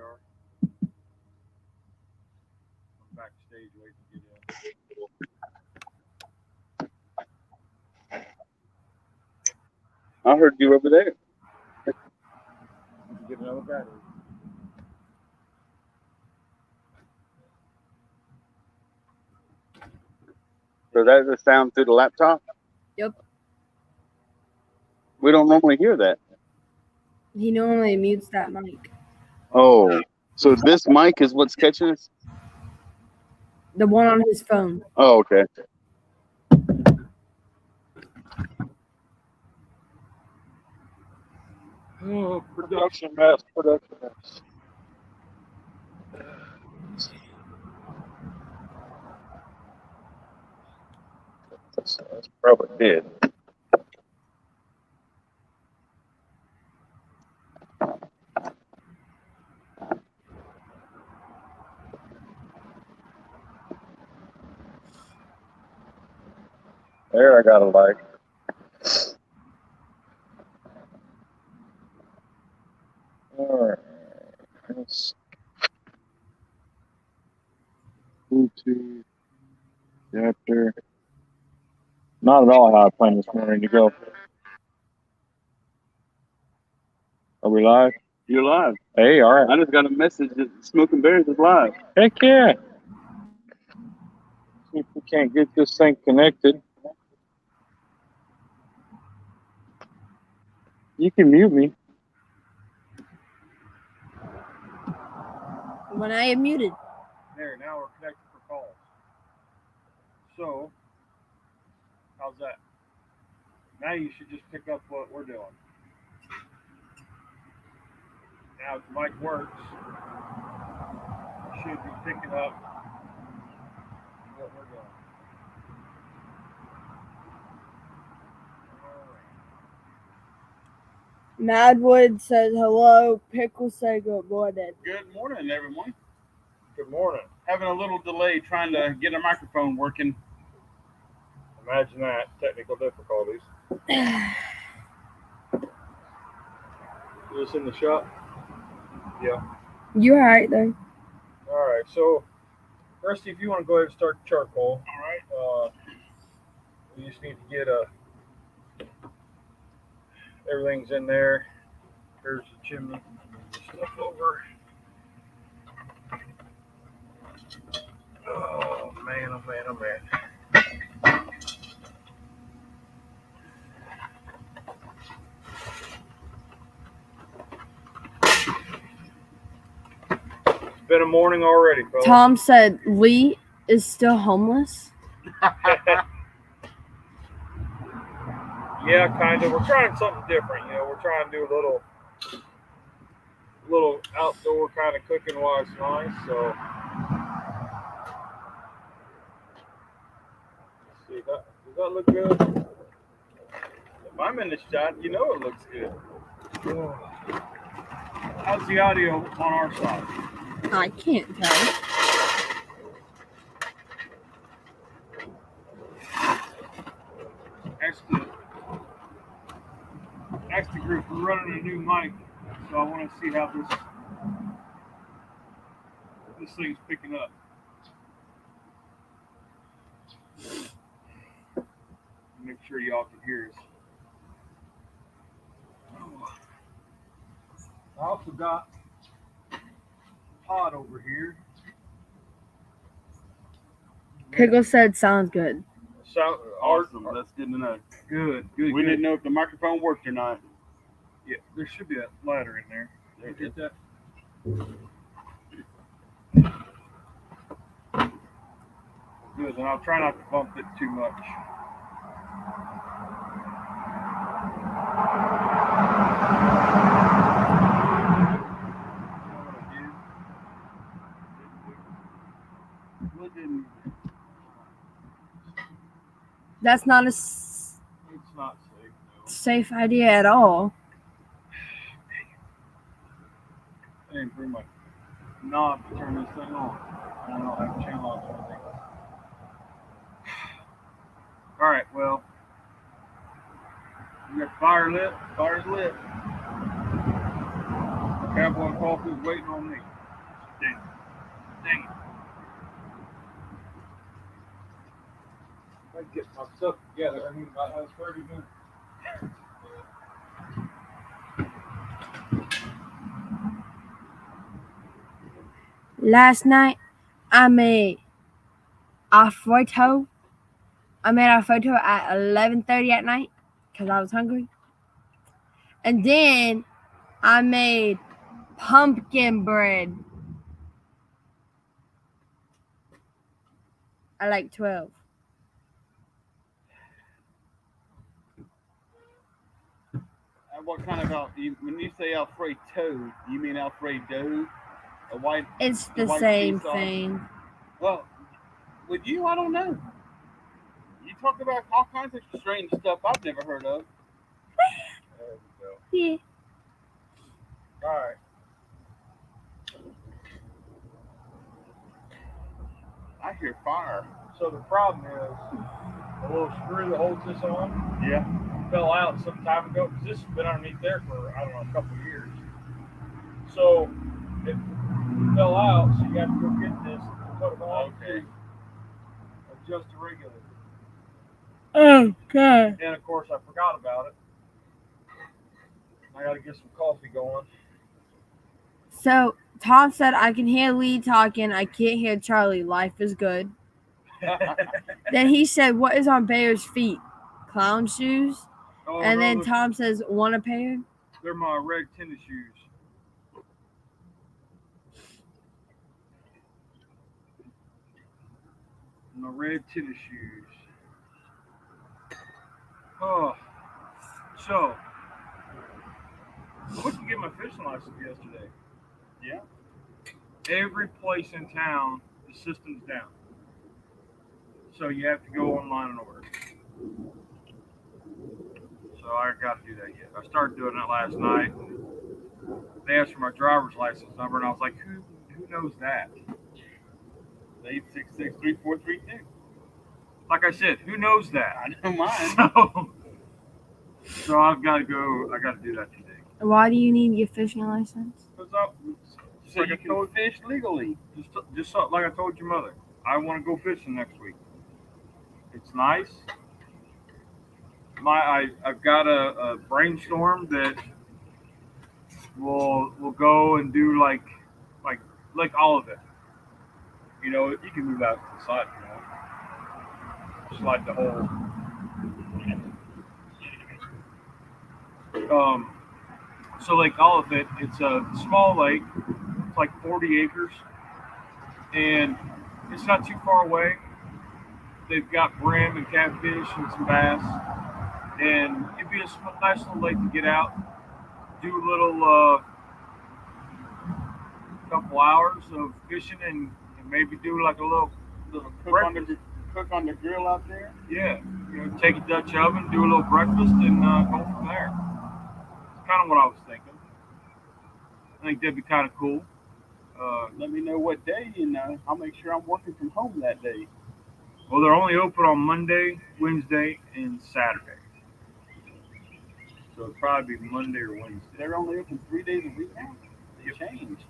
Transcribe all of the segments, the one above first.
are. I'm backstage waiting to get in. I heard you over there. Get another battery. So that's the sound through the laptop? Yep. We don't normally hear that. He normally mutes that mic. Oh, so this mic is what's catching us? The one on his phone. Oh, okay. Oh, production mess. That's probably dead. There, I got a light. All right. Untitled Chapter. Not at all how I planned this morning to go. Are we live? You're live. Hey, all right. I just got a message that Smoking Bears is live. Heck yeah. See if we can't get this thing connected. You can mute me. When I am muted. There, now we're connected for calls. So, how's that? Now you should just pick up what we're doing. Now, if the mic works, you should be picking up what we're doing. Madwood says hello. Pickle say good morning. Good morning, everyone. Good morning. Having a little delay trying to get a microphone working. Imagine that. Technical difficulties. Is this in the shop? Yeah. You alright though? All right. So, Rusty, if you want to go ahead and start the charcoal. All right. We just need to get everything's in there. Here's the chimney. Stuff over. Oh man, oh man, oh man. It's been a morning already, folks. Tom said Lee is still homeless. Yeah, kind of. We're trying something different. We're trying to do a little outdoor kind of cooking while it's nice. So, let's see, does that look good? If I'm in the shot, it looks good. Oh. How's the audio on our side? I can't tell. Ask the group. We're running a new mic, so I want to see how this thing's picking up. Make sure y'all can hear us. I also got a pot over here. Pickle said sounds good. Awesome. That's good to know. Good. We didn't know if the microphone worked or not. Yeah, there should be a ladder in there. You get that? Good, and I'll try not to bump it too much. That's not a It's not safe. No. safe idea at all. I didn't bring my knob to turn this thing on. I don't have a channel on anything. All right, well, we got fire lit. Fire's lit. Cowboy Coffee's waiting on me. Dang it. I get my stuff together. I need about 30 minutes. Last night, I made Alfredo. I made Alfredo at 11:30 at night because I was hungry. And then I made pumpkin bread at like 12. What kind of when you say Alfredo, you mean Alfredo? A white? It's the white same cheese sauce? thing. Well, with you, I don't know. You talk about all kinds of strange stuff I've never heard of. There we go. Yeah. All right. I hear fire. So the problem is the little screw that holds this on Yeah. fell out some time ago because this has been underneath there for, I don't know, a couple of years. So it fell out, so you have to go get this and put it on Okay. to adjust the regulator. Okay. And of course, I forgot about it. I got to get some coffee going. So Tom said, I can hear Lee talking. I can't hear Charlie. Life is good. Then he said, what is on Bear's feet? Clown shoes. Oh, And then those- Tom says, want a pair? They're my red tennis shoes. My red tennis shoes. Oh, so I went to get my fishing license yesterday. Yeah. Every place in town, the system's down. So you have to go online and order. So I got to do that yet. I started doing it last night. They asked for my driver's license number, and I was like, who knows that? 866-3432. Like I said, who knows that? I know mine. So I've got to go. I got to do that today. Why do you need your fishing license? So So you can fish legally. Just like I told your mother, I want to go fishing next week. It's nice. I've got a brainstorm that we'll go and do like all of it. You know, you can move out to the side if you want. Slide the whole. So like all of it, it's a small lake. It's like 40 acres, and it's not too far away. They've got brim and catfish and some bass, and it'd be a nice little lake to get out, do a little couple hours of fishing, and maybe do like a little cook on the grill out there. yeah, take a Dutch oven, do a little breakfast, and go from there. It's kind of what I was thinking. I think that'd be kind of cool. Let me know what day, and I'll make sure I'm working from home that day. Well, they're only open on Monday, Wednesday, and Saturday. So it'll probably be Monday or Wednesday. They're only open 3 days a week now. They changed.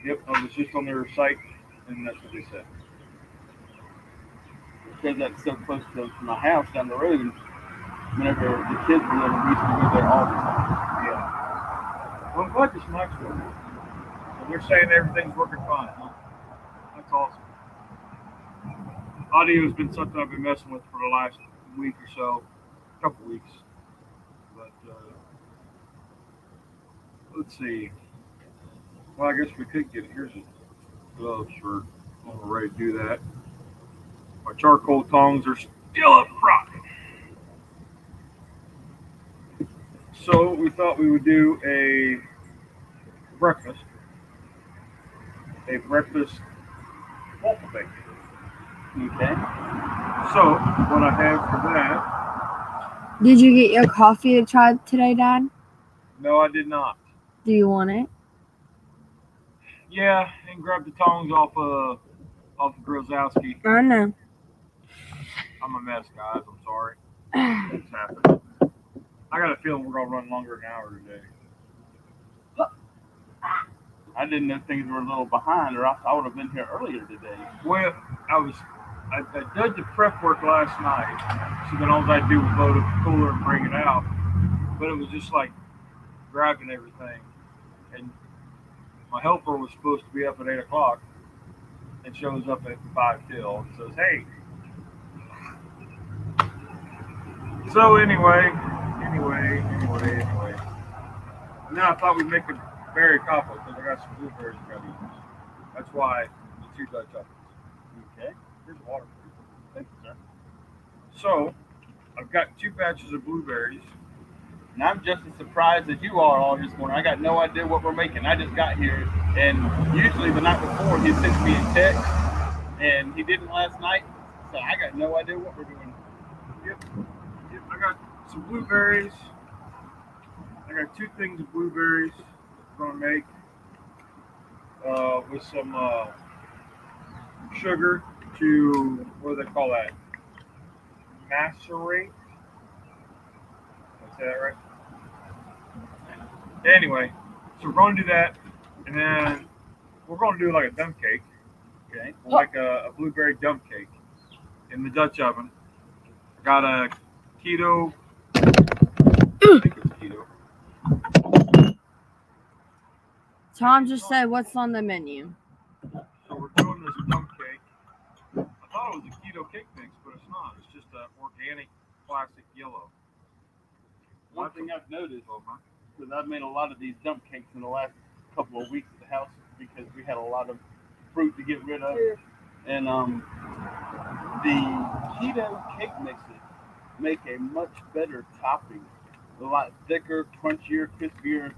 Yep, I was just on their site, and that's what they said. Because that's so close to my house down the road. Whenever the kids were little, we used to go there all the time. Yeah. Well, I'm glad this mic's working. So they're saying everything's working fine. Huh? That's awesome. Audio's been something I've been messing with for the last week or so, couple weeks. But let's see. Well, I guess we could get here's the gloves for when we're ready to do that. My charcoal tongs are still up front. So we thought we would do a breakfast waffle bake. Okay. So what I have for that? Did you get your coffee to try today, Dad? No, I did not. Do you want it? Yeah, and grab the tongs off of Grozowski. I know. I'm a mess, guys. I'm sorry. It's happened. I got a feeling we're gonna run longer than an hour today. I I didn't know things were a little behind, or else I would have been here earlier today. Well, I did the prep work last night, so then all I do was load up the cooler and bring it out. But it was just like grabbing everything. And my helper was supposed to be up at 8 o'clock and shows up at 5 till and says, hey. So anyway. And then I thought we'd make a berry cobbler because I got some blueberries I got to use. That's why the 2 Dutch ovens. Okay. Here's water for you. Thank you, sir. So I've got 2 batches of blueberries. And I'm just as surprised as you are all this morning. I got no idea what we're making. I just got here, and usually the night before he sends me a text, and he didn't last night, so I got no idea what we're doing. Yep. I got some blueberries. I got 2 things of blueberries I'm going to make with some sugar to, what do they call that? Macerate? Did I say that right? Anyway, so we're going to do that, and then we're going to do like a dump cake. Okay. We'll make a blueberry dump cake in the Dutch oven. I got a keto. I think it's keto. Tom just said, what's on the menu? So we're doing this dump cake. I thought it was a keto cake mix, but it's not. It's just an organic classic yellow. One thing I've noticed, because I've made a lot of these dump cakes in the last couple of weeks at the house because we had a lot of fruit to get rid of. And the keto cake mixes make a much better topping, a lot thicker, crunchier, crispier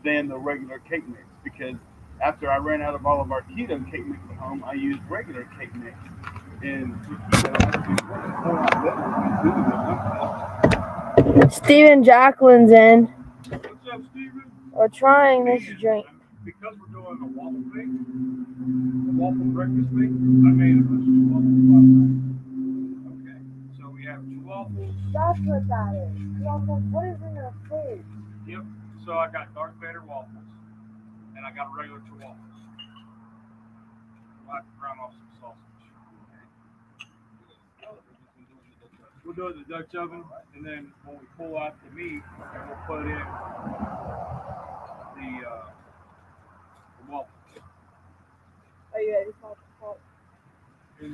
than the regular cake mix. Because after I ran out of all of our keto cake mix at home, I used regular cake mix. And the keto actually works a whole lot better when doing the dump cake. Steven Jacqueline's in. What's up, Steven? We're trying this drink. Because we're doing a waffle thing, a waffle breakfast thing, I made a bunch of waffles last night. Okay. So we have 2 waffles. That's what that is. What is in the food? Yep. So I got Darth Vader waffles, and I got regular 2 waffles. I'll have to brown off some sausage. We'll do it in the Dutch oven, and then when we pull out the meat, we'll put in the waffles. Are you ready for the In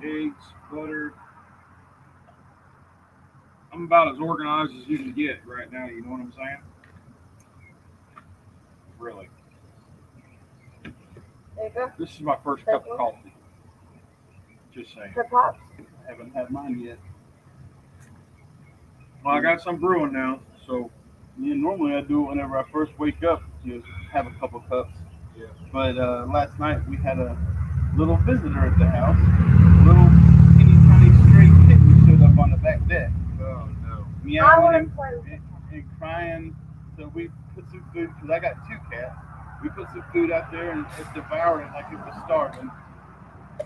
eggs, butter. I'm about as organized as you can get right now, you know what I'm saying? Really. There you go. This is my first cup of coffee. Just saying. Pops. I haven't had mine yet. Well, I got some brewing now, so. Yeah, normally I do it whenever I first wake up, just have a couple cups. Yeah. But last night we had a little visitor at the house. Little teeny tiny stray kitten showed up on the back deck. Oh, no. Meowing and crying. So we put some food, because I got 2 cats. We put some food out there and it devoured it like it was starving.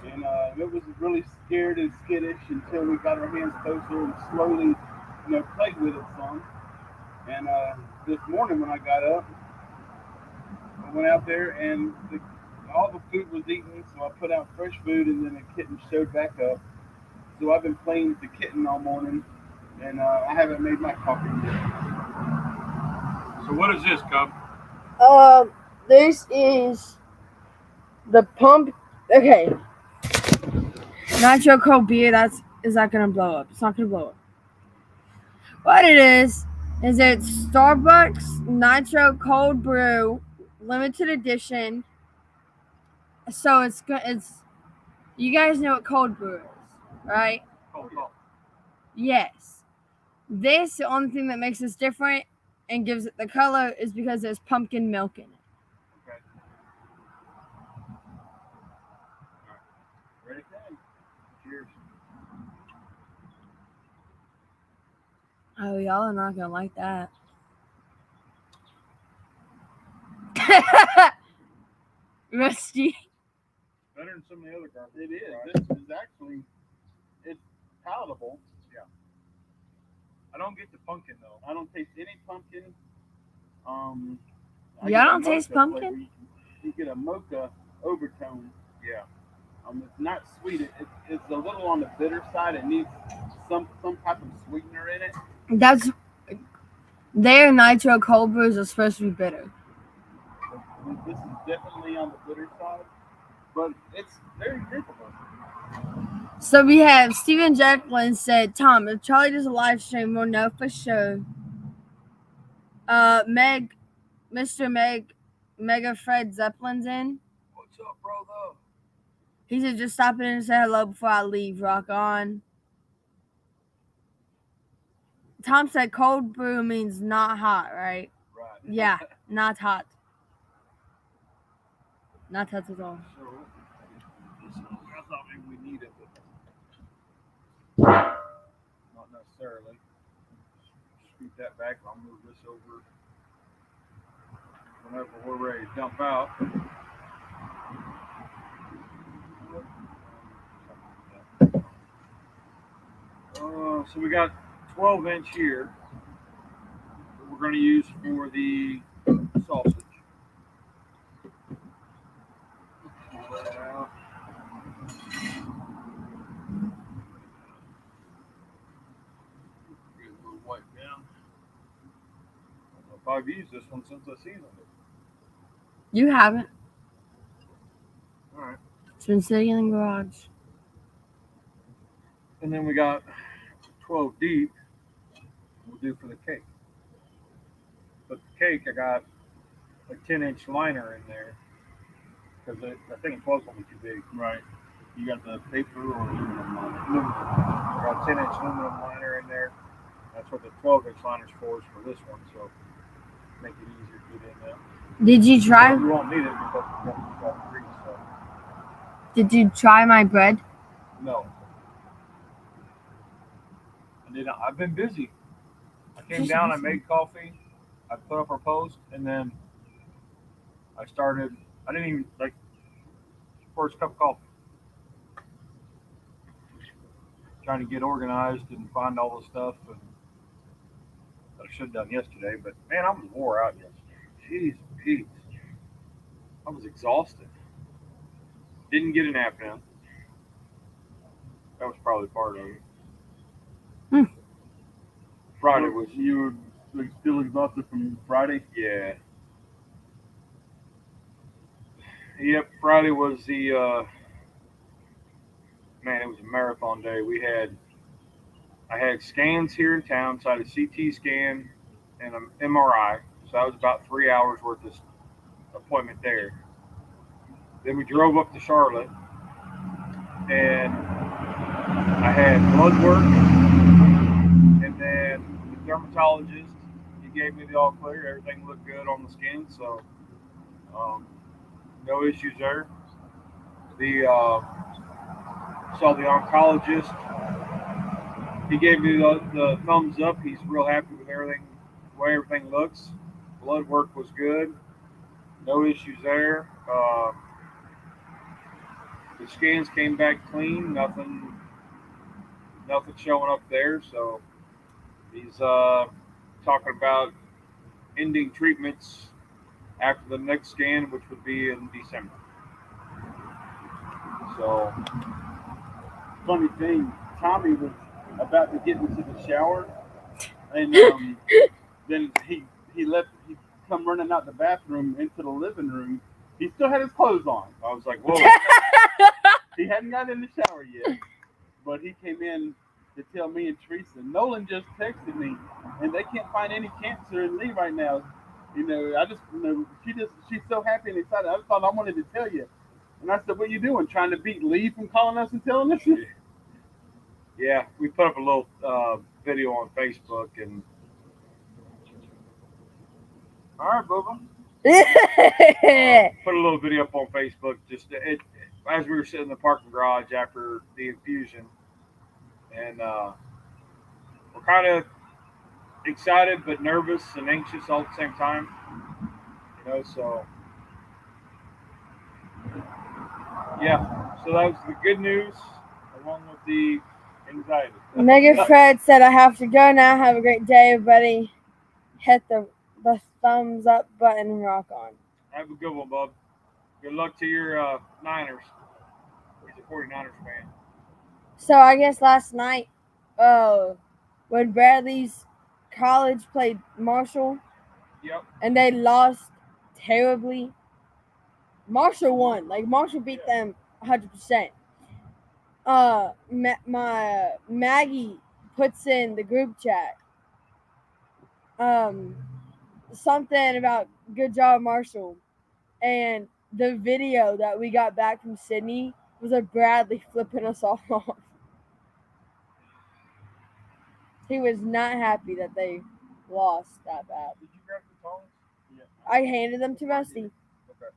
And it was really scared and skittish until we got our hands closer and slowly, played with it some. And this morning when I got up, I went out there and all the food was eaten, so I put out fresh food, and then the kitten showed back up. So I've been playing with the kitten all morning, and I haven't made my coffee yet. So what is this, Cub? This is the pump. Okay. Nitro cold beer. Is that gonna blow up? It's not gonna blow up. What it is it's Starbucks Nitro Cold Brew limited edition. So it's good. You guys know what cold brew is, right? Cold coffee. Yes. This, the only thing that makes this different and gives it the color is because there's pumpkin milk in it. Okay. All right. Ready? Cheers. Oh, y'all are not gonna like that. Rusty. Better than some of the other garbage. It is. Right? This is actually, it's palatable. I don't get the pumpkin though. I don't taste any pumpkin. I Y'all get a don't taste mocha pumpkin? flavor. You get a mocha overtone. Yeah. It's not sweet. It's a little on the bitter side. It needs some type of sweetener in it. That's their nitro cold brews are supposed to be bitter. This is definitely on the bitter side, but it's very drinkable. So we have Steven Jacqueline said, Tom, if Charlie does a live stream, we'll know for sure. Mr. Mega Fred Zeppelin's in. What's up, brother? He said, just stop in and say hello before I leave. Rock on. Tom said cold brew means not hot, right? Right. Yeah, not hot. Not hot at all. So, I thought maybe we needed it. Not necessarily. Scoot that back. I'll move this over whenever we're ready to dump out. So we got 12-inch here that we're going to use for the sausage. Pull that out. Get a little wipe down. I don't know if I've used this one since I seasoned it. You haven't. All right. It's been sitting in the garage. And then we got 12 deep. We'll do for the cake. But the cake, I got a 10-inch liner in there because I think 12's gonna be too big. Right. You got the paper or aluminum on it? Aluminum. I got a 10-inch aluminum liner in there. That's what the 12-inch liner's for, is for this one, so make it easier to get in there. Did you try? We won't need it because we've got grease. So Did you try my bread? no. I've been busy. I came down, I made coffee, I put up our post, and then I didn't even, first cup of coffee. Trying to get organized and find all the stuff that I should have done yesterday, but man, I was wore out yesterday. Jeez Pete. I was exhausted. Didn't get a nap in. That was probably part of it. Friday was. You were still exhausted from Friday? Yeah. Yep, Friday was the, it was a marathon day. I had scans here in town, so I had a CT scan and an MRI. So that was about 3 hours worth of appointment there. Then we drove up to Charlotte, and I had blood work, and then the dermatologist, he gave me the all clear. Everything looked good on the skin, so no issues there. Saw the oncologist. He gave me the thumbs up. He's real happy with everything, the way everything looks. Blood work was good. No issues there. The scans came back clean. Nothing showing up there. So he's talking about ending treatments after the next scan, which would be in December. So, Funny thing, Tommy was about to get into the shower, and then he come running out the bathroom into the living room. He still had his clothes on. I was like, whoa. He hadn't got in the shower yet, but he came in to tell me and Teresa, Nolan just texted me, and they can't find any cancer in Lee right now. She's so happy and excited. I just thought I wanted to tell you. And I said, what are you doing? Trying to beat Lee from calling us and telling us? Yeah, we put up a little video on Facebook, and all right, Bubba. Put a little video up on Facebook. Just as we were sitting in the parking garage after the infusion, and we're kind of excited but nervous and anxious all at the same time. So yeah. So that was the good news, along with the anxiety. Mega Fred said, I have to go now. Have a great day, everybody. Hit the the thumbs up button and rock on. Have a good one, bub. Good luck to your Niners. He's a 49ers fan. So I guess last night, when Bradley's college played Marshall Yep. and they lost terribly, Marshall won. Like Marshall beat them 100%. My Maggie puts in the group chat something about good job Marshall, and the video that we got back from Sydney was of Bradley flipping us all off. He was not happy that they lost that bad. Did you grab the tongs? Yeah. I handed them to Rusty. Okay.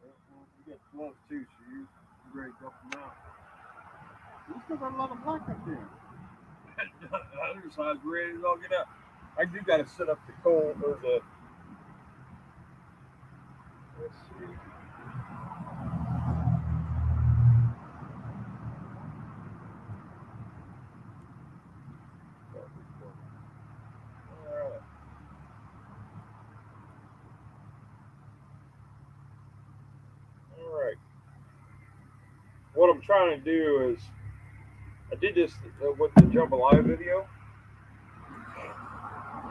Well, you got gloves too, so you're ready to go from now. We still got a lot of black up there. The other side's ready to all get up. I do got to set up the coal or the. Let's see. All right. All right. What I'm trying to do is, I did this with the jambalaya video.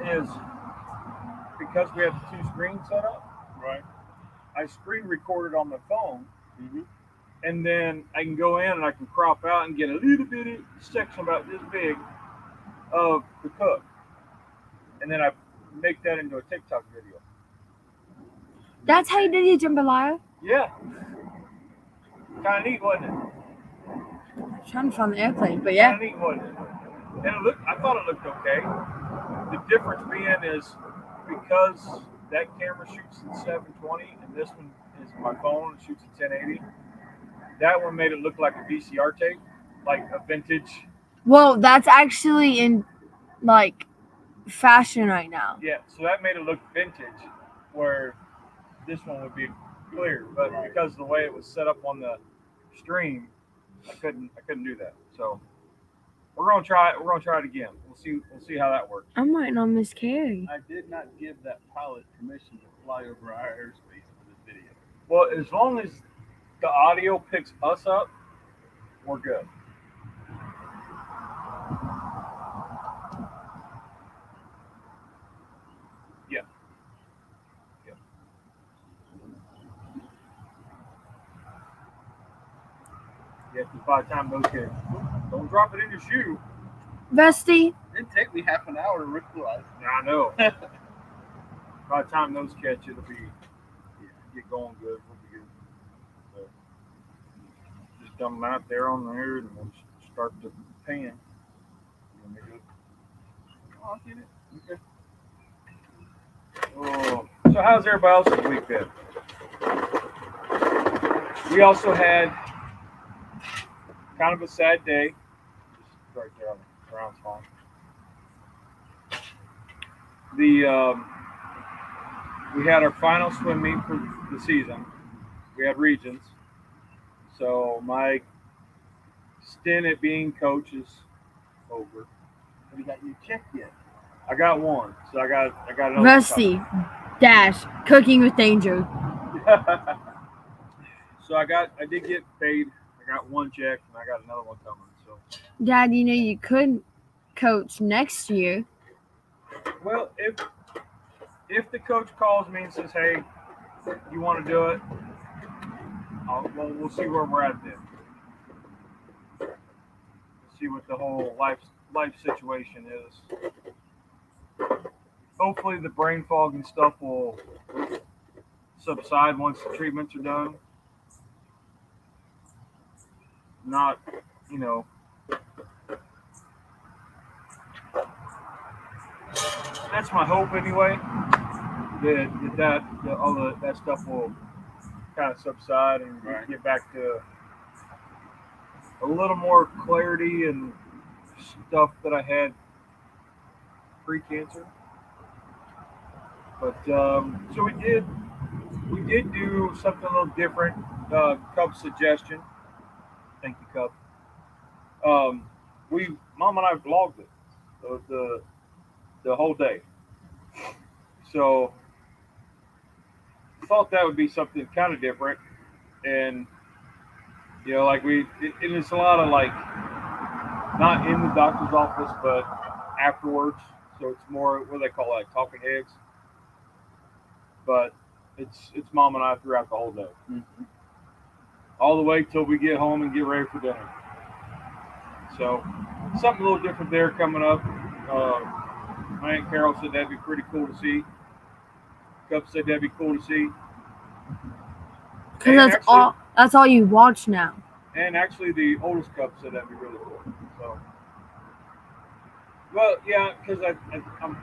Is because we have the two screens set up. Right. I screen recorded on my phone, Mm-hmm. and then I can go in and I can crop out and get a little bitty section about this big of the cook, and then I make that into a TikTok video. That's how you did your jambalaya? Yeah, kind of neat, wasn't it? I'm trying to find the airplane, but yeah. Kind of neat, wasn't it? And it looked, I thought it looked okay. The difference being is because that camera shoots in 720 and this one is my phone, it shoots at 1080. That one made it look like a VCR tape, like a vintage. Well, that's actually in like fashion right now. Yeah, so that made it look vintage, where this one would be clear. But because of the way it was set up on the stream, I couldn't do that. So we're gonna try it. We're gonna try it again. We'll see how that works. I'm waiting on Miss Carrie. I did not give that pilot permission to fly over our airspace for this video. Well, as long as the audio picks us up, we're good. Yeah. Yeah. Yeah, because by the time those kids, don't drop it in your shoe. Rusty, It didn't take me half an hour to realize. I know. By the time those catch, it'll be get going good. We'll be good. So just dump them out there on there and we'll start the pan. Oh, I'll get it. Okay. Oh, so how's everybody else's week been? We also had kind of a sad day. Just right there on the ground spawn. We had our final swim meet for the season. We had regions. So my stint at being coach is over. Have you got your check yet? I got one. So I got another. Rusty, dash, cooking with danger. So I did get paid. I got one check and I got another one coming. So Dad, you know you could coach next year. well, if the coach calls me and says, "Hey, you want to do it?" We'll see where we're at then. We'll see what the whole life situation is. Hopefully, the brain fog and stuff will subside once the treatments are done. Not, that's my hope anyway. That all that stuff will kind of subside and get back to a little more clarity and stuff that I had pre-cancer. But so we did do something a little different. Cub suggestion. Thank you, Cub. Mom and I vlogged it the whole day. So I thought that would be something kind of different. And, like it's a lot of like, not in the doctor's office, but afterwards. So it's more, what do they call it, like talking heads. But it's Mom and I throughout the whole day. Mm-hmm. All the way till we get home and get ready for dinner. So something a little different there coming up. My Aunt Carol said that'd be pretty cool to see. Cup said that'd be cool to see. Because that's all you watch now. And actually, the oldest Cup said that'd be really cool. So, well, yeah, because I'm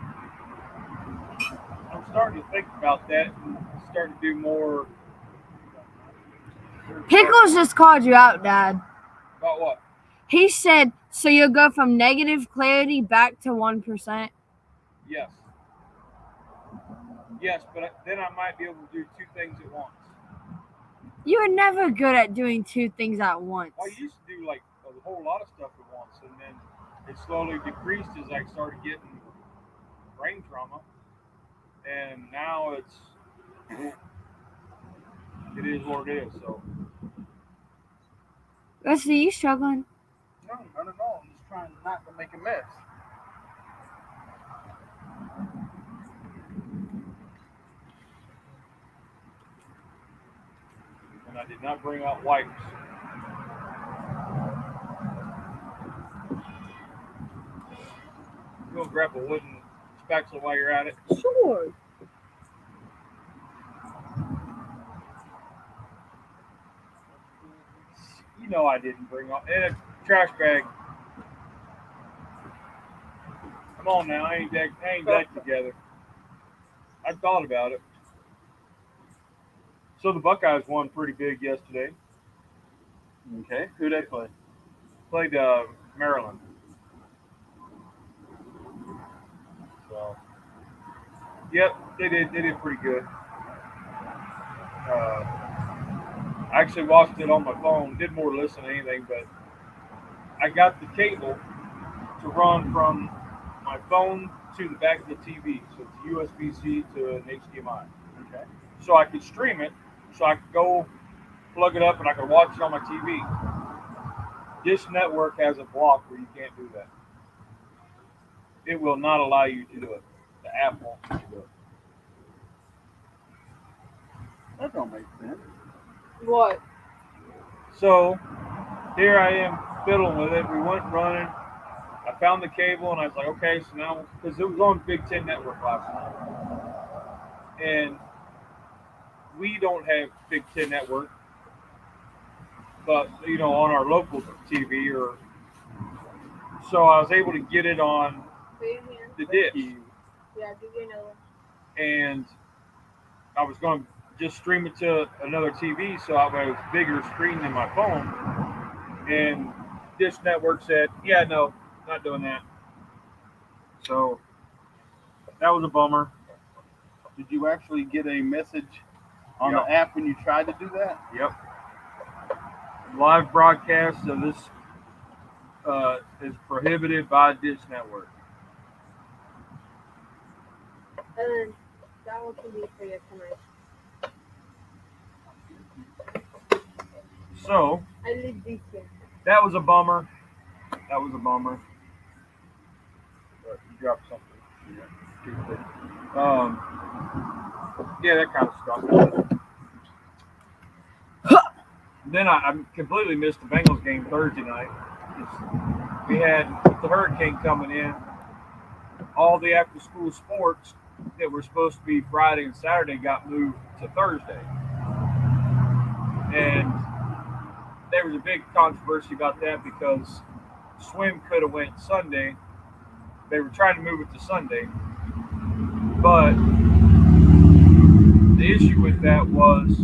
starting to think about that and starting to do more. Pickles just called you out, Dad. About what? He said, so you'll go from negative clarity back to 1%? Yes. Yes, but then I might be able to do two things at once. You were never good at doing two things at once. Well, I used to do like a whole lot of stuff at once, and then it slowly decreased as I started getting brain trauma. And now it is what it is. So. Wesley, you struggling? No, not at all. I'm just trying not to make a mess. And I did not bring out wipes. You gonna grab a wooden spatula while you're at it? Sure. You know I didn't bring out and a trash bag. Come on now, I ain't that together. I thought about it. So the Buckeyes won pretty big yesterday. Okay, who'd they play? Played Maryland. So, yep, they did pretty good. I actually watched it on my phone. Did more listen to anything, but I got the cable to run from my phone to the back of the TV. So it's USB-C to an HDMI. Okay. So I could stream it. So I could go plug it up and I could watch it on my TV. Dish Network has a block where you can't do that. It will not allow you to do it. The app won't let you do it. That don't make sense. What? So here I am fiddling with it. We went running. I found the cable and I was like, okay, so now, because it was on Big Ten Network last night. And we don't have Big Ten Network, but, on our local TV so I was able to get it on the dish. Yeah, do you know? And I was going to just stream it to another TV so I was bigger screen than my phone. And Dish Network said, yeah, no, not doing that. So that was a bummer. Did you actually get a message on Yep. the app when you tried to do that? Yep. Live broadcast of this is prohibited by Dish Network. And that one can be for your commercial. So I live this year. that was a bummer. But you dropped something. Yeah, that kind of stuff. Then I completely missed the Bengals game Thursday night. We had the hurricane coming in. All the after-school sports that were supposed to be Friday and Saturday got moved to Thursday. And there was a big controversy about that because swim could have went Sunday. They were trying to move it to Sunday. But the issue with that was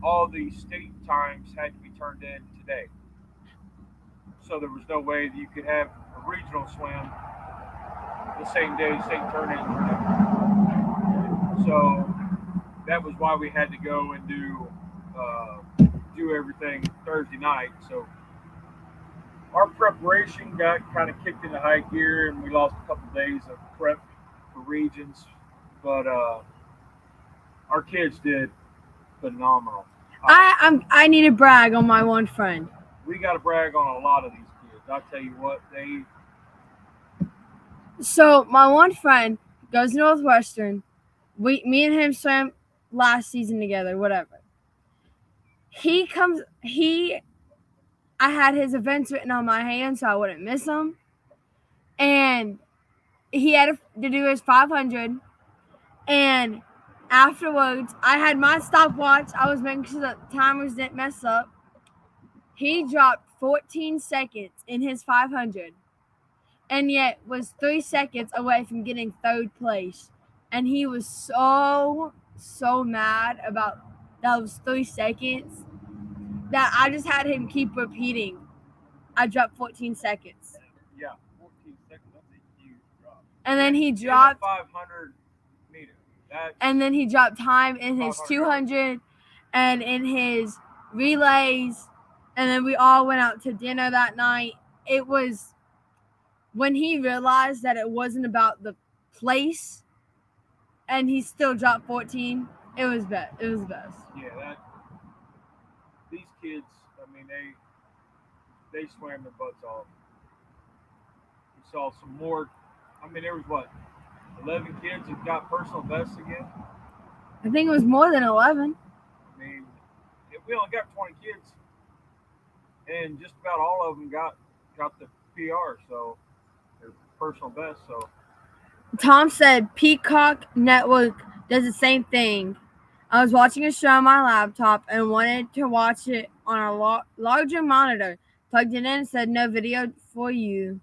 all the state times had to be turned in today. So there was no way that you could have a regional swim the same day state turn in. So that was why we had to go and do everything Thursday night. So our preparation got kind of kicked into high gear, and we lost a couple days of prep different regions, but our kids did phenomenal. I need to brag on my one friend. We got to brag on a lot of these kids. I'll tell you what, they. So my one friend goes to Northwestern. Me and him swam last season together, whatever. I had his events written on my hand so I wouldn't miss them. And he had to do his 500. And afterwards, I had my stopwatch. I was making sure that the timers didn't mess up. He dropped 14 seconds in his 500. And yet was 3 seconds away from getting third place. And he was so mad about those 3 seconds that I just had him keep repeating. I dropped 14 seconds. Yeah, 14 seconds. That's a huge drop. And then he dropped 500 meters. And then he dropped time in his 200 and in his relays. And then we all went out to dinner that night. It was when he realized that it wasn't about the place and he still dropped 14. It was best. It was the best. Yeah, these kids, I mean, they swam their butts off. We saw some more. I mean, there was 11 kids that got personal bests again. I think it was more than 11. I mean, we only got 20 kids, and just about all of them got the PR, so their personal best. So Tom said Peacock Network does the same thing. I was watching a show on my laptop and wanted to watch it on a larger monitor. Plugged it in and said no video for you.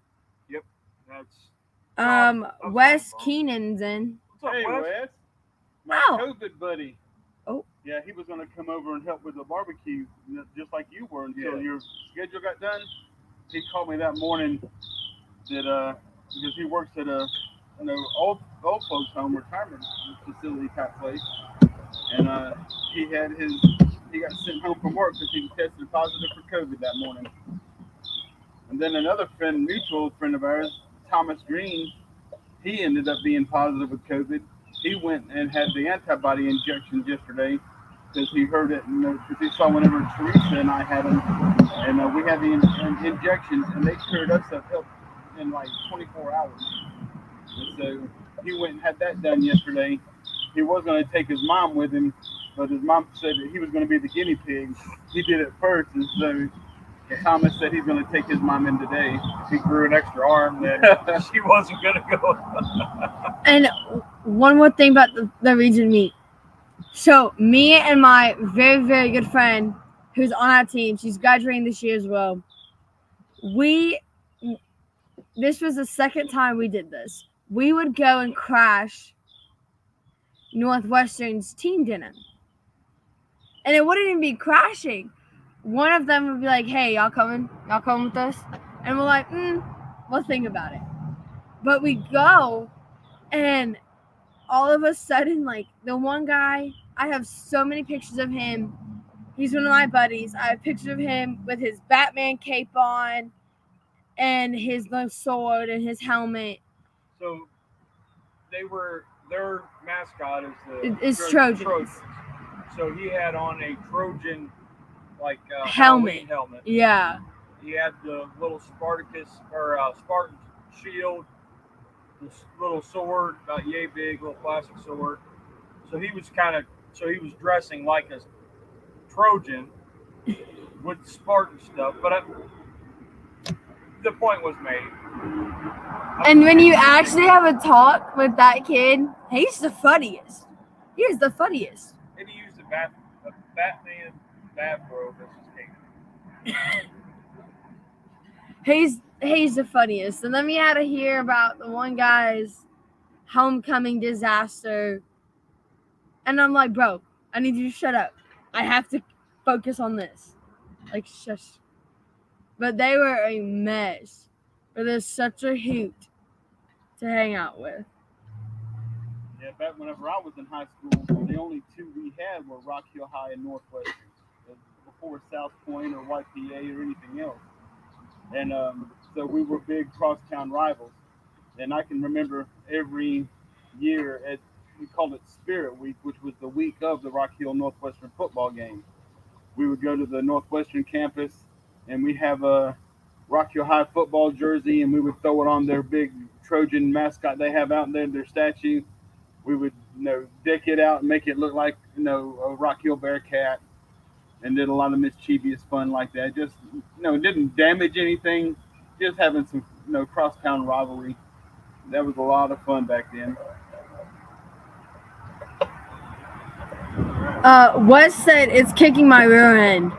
Yep, that's Wes Keenan's in. What's up, Hey, Wes? Wes. My Oh. COVID buddy. Oh. Yeah, he was going to come over and help with the barbecue, just like you were, until your schedule got done. He called me that morning that because he works at a old folks home retirement facility type place, and he got sent home from work because he tested positive for COVID that morning. And then another mutual friend of ours, Thomas Green, he ended up being positive with COVID. He went and had the antibody injections yesterday because he heard it, because he saw whenever Teresa and I had them, and we had the injections, and they cleared us up in like 24 hours. And so he went and had that done yesterday. He was going to take his mom with him, but his mom said that he was going to be the guinea pig. He did it first, and so Thomas said he's going to take his mom in today. He grew an extra arm that she wasn't going to go. And one more thing about the region meet. So me and my very, very good friend who's on our team, she's graduating this year as well. This was the second time we did this. We would go and crash Northwestern's team dinner. And it wouldn't even be crashing. One of them would be like, hey, y'all coming with us? And we're like, we'll think about it. But we go, and all of a sudden, like, the one guy, I have so many pictures of him. He's one of my buddies. I have pictures of him with his Batman cape on and his little sword and his helmet. So their mascot is It's Trojans. So he had on a Trojan helmet. Helmet. Yeah. He had the little Spartan shield, this little sword, about yay big, little plastic sword. So he was dressing like a Trojan with Spartan stuff. But the point was made. And when you actually have a talk with that kid, he's the funniest. He is the funniest. And he used a Batman bathrobe as his cape. He's the funniest. And then we had to hear about the one guy's homecoming disaster. And I'm like, bro, I need you to shut up. I have to focus on this. Like, shush. But they were a mess. But they're such a hoot to hang out with. Yeah, back whenever I was in high school, the only two we had were Rock Hill High and Northwestern, before South Point or YPA or anything else. And so we were big crosstown rivals. And I can remember every year, we called it Spirit Week, which was the week of the Rock Hill Northwestern football game. We would go to the Northwestern campus, and we have a Rock Hill High football jersey, and we would throw it on their big Trojan mascot they have out there, their statue. We would, deck it out and make it look like, a Rock Hill Bearcat, and did a lot of mischievous fun like that. Just, it didn't damage anything. Just having some, crosstown rivalry. That was a lot of fun back then. Wes said it's kicking my rear end.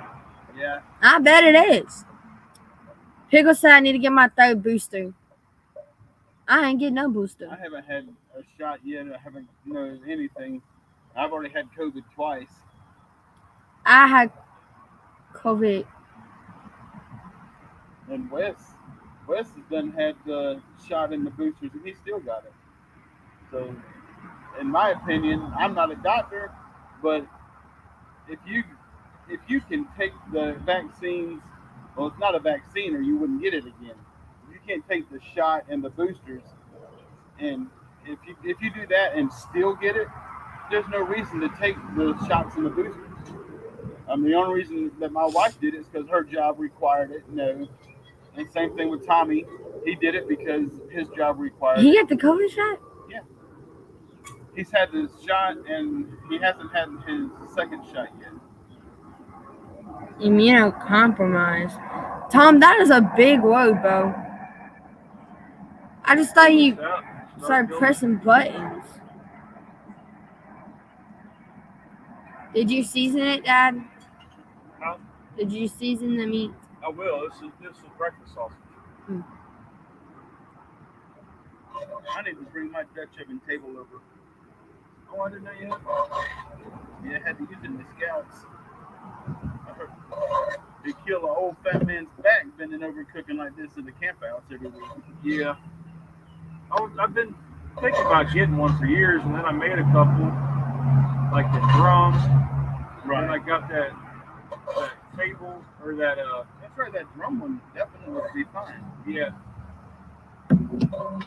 Yeah. I bet it is. Pickle said I need to get my third booster. I ain't getting no booster. I haven't had a shot yet. I haven't anything. I've already had COVID twice. I had COVID. And Wes has done had the shot in the boosters, and he still got it. So, in my opinion, I'm not a doctor, but if you can take the vaccines, well, it's not a vaccine, or you wouldn't get it again. If you can't take the shot and the boosters, and if you do that and still get it, there's no reason to take the shots and the boosters. The only reason that my wife did it is because her job required it. And same thing with Tommy. He did it because his job required it. He got the COVID shot? Yeah. He's had the shot, and he hasn't had his second shot yet. Immunocompromised. Tom, that is a big word, bro. I just thought you started pressing buttons. Did you season it, Dad? Huh? Did you season the meat? I will. This is breakfast sausage. I need to bring my Dutch oven table over. Oh, I didn't know you had. Yeah, I had to use it in the scouts. They kill an old fat man's back bending over cooking like this in the camphouse every week. Yeah. I've been thinking about getting one for years, and then I made a couple, like the drum. Right. And I got that table, or that, That's right, that drum one definitely would be fine. yeah.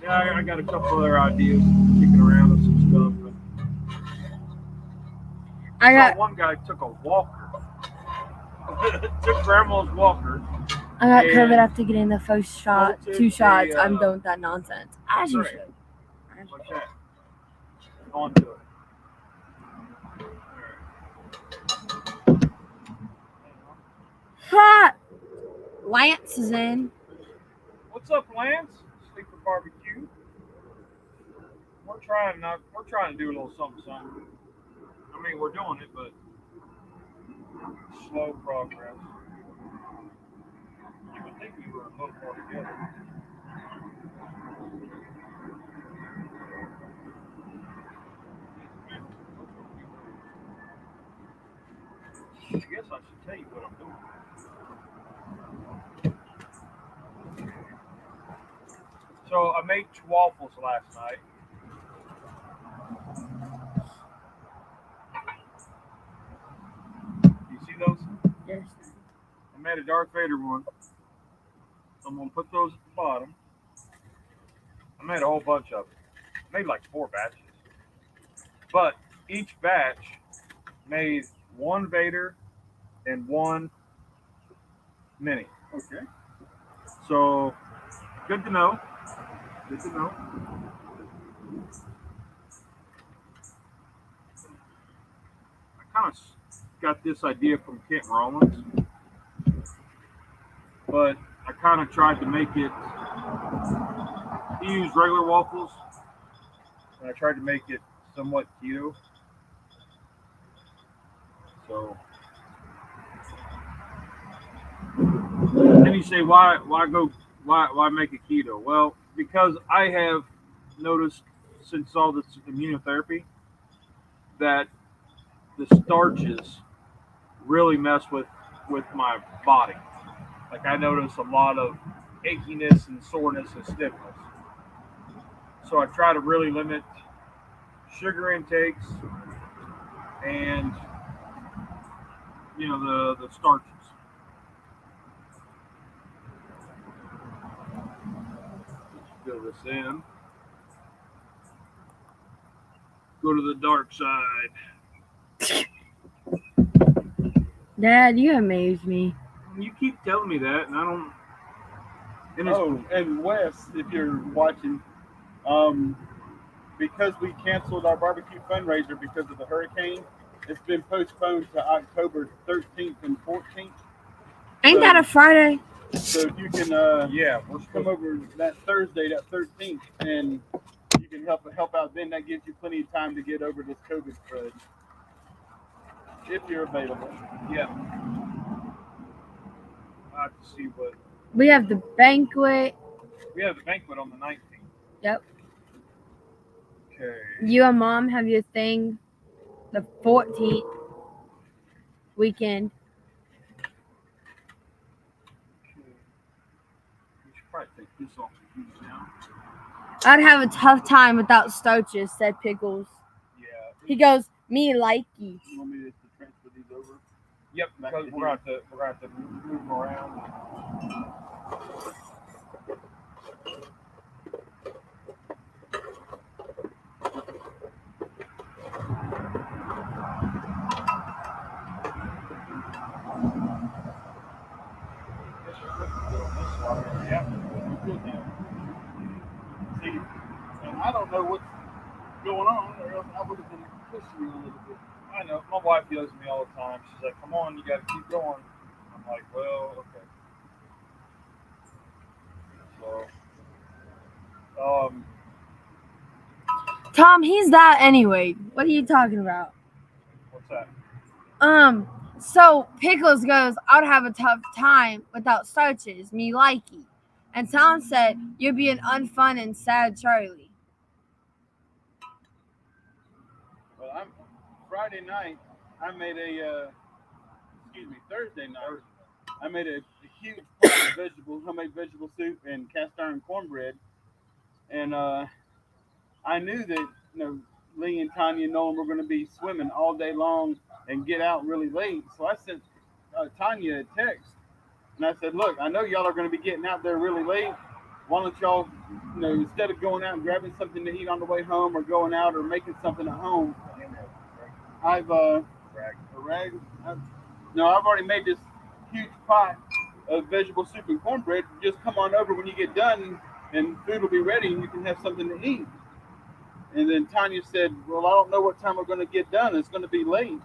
Yeah, I got a couple other ideas kicking around with some stuff. But I saw one guy took a walker. Took grandma's walker. I got COVID after getting the first shot. 2 shots. I'm done with that nonsense. As you should. Like that. Onto it. Ha! Lance is in. What's up, Lance? Sleeper Barbecue. We're trying to do a little something. I mean, we're doing it, but slow progress. You would think we were a little more together. I guess I should tell you what I'm doing. So I made waffles last night. You see those? Yes. I made a Darth Vader one. So I'm going to put those at the bottom. I made a whole bunch of them. I made like 4 batches. But each batch made 1 Vader and 1 mini. Okay. So, good to know. Good to know. I kind of got this idea from Kent Rollins, but I kind of tried to make it. He used regular waffles, and I tried to make it somewhat keto. So, then you say, why make it keto? Well, because I have noticed since all this immunotherapy that the starches really mess with my body. Like I notice a lot of achiness and soreness and stiffness. So I try to really limit sugar intakes and the starches. Let's fill this in. go to the dark side. Dad, you amaze me. You keep telling me that, and I don't. And Oh, and Wes, if you're watching, because we canceled our barbecue fundraiser because of the hurricane, it's been postponed to October 13th and 14th. Ain't that a Friday? So if you can yeah, we're come over that Thursday, that 13th, and you can help out then. That gives you plenty of time to get over this COVID spread. If you're available. Yeah. I have to see what. We have the banquet. We have the banquet on the 19th. Yep. Okay. You and Mom have your thing the 14th weekend. We should probably take this off the juice now. I'd have a tough time without starches, said Pickles. Yeah. He goes, me likey. You want me to transfer these over? Yep, because we're going to have to move them around. Yeah. See, and I don't know what's going on, or else I would have been pushing you a little bit. I know. My wife yells at me all the time. She's like, come on, you got to keep going. I'm like, well, okay. So, Tom, he's that anyway. What are you talking about? what's that? So Pickles goes, I'd have a tough time without starches, me likey. And Tom said, you'd be an unfun and sad Charlie. Well, Friday night, I made Thursday night, I made a huge pot of homemade vegetable soup and cast iron cornbread. And I knew that, Lee and Tanya and Nolan were going to be swimming all day long and get out really late. So I sent Tanya a text. And I said, look, I know y'all are going to be getting out there really late. Why don't y'all, instead of going out and grabbing something to eat on the way home or going out or making something at home, I've already made this huge pot of vegetable soup and cornbread. Just come on over when you get done and food will be ready and you can have something to eat. And then Tanya said, well, I don't know what time we're going to get done. It's going to be late.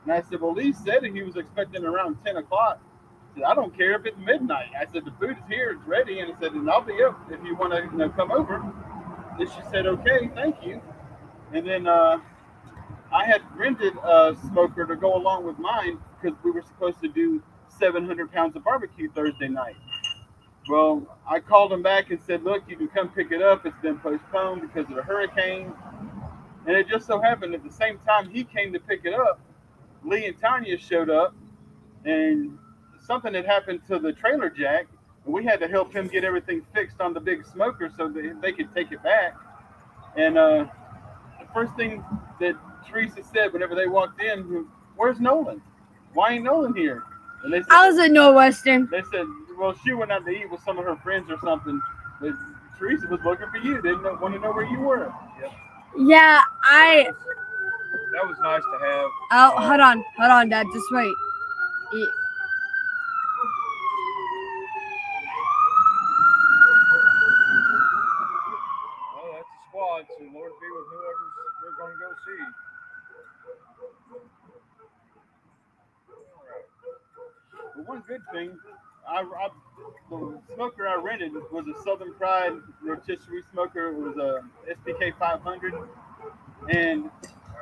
And I said, well, Lee said he was expecting around 10 o'clock. I said, I don't care if it's midnight. I said, the food is here, it's ready. And I said, and I'll be up if you want to come over. And she said, okay, thank you. And then I had rented a smoker to go along with mine because we were supposed to do 700 pounds of barbecue Thursday night. Well, I called him back and said, look, you can come pick it up. It's been postponed because of the hurricane. And it just so happened at the same time he came to pick it up, Lee and Tanya showed up, and something had happened to the trailer jack, and we had to help him get everything fixed on the big smoker so that they could take it back. And the first thing that Teresa said whenever they walked in, where's Nolan? Why ain't Nolan here? And they said, I was at Northwestern. They said, well, she went out to eat with some of her friends or something. But Teresa was looking for you. They didn't want to know where you were. Yep. Yeah, That was nice to have. Oh, hold on, Dad. Just wait. Well, that's a squad, so Lord be with whoever we're going to go see. But one good thing, the smoker I rented was a Southern Pride rotisserie smoker. It was a SPK 500, and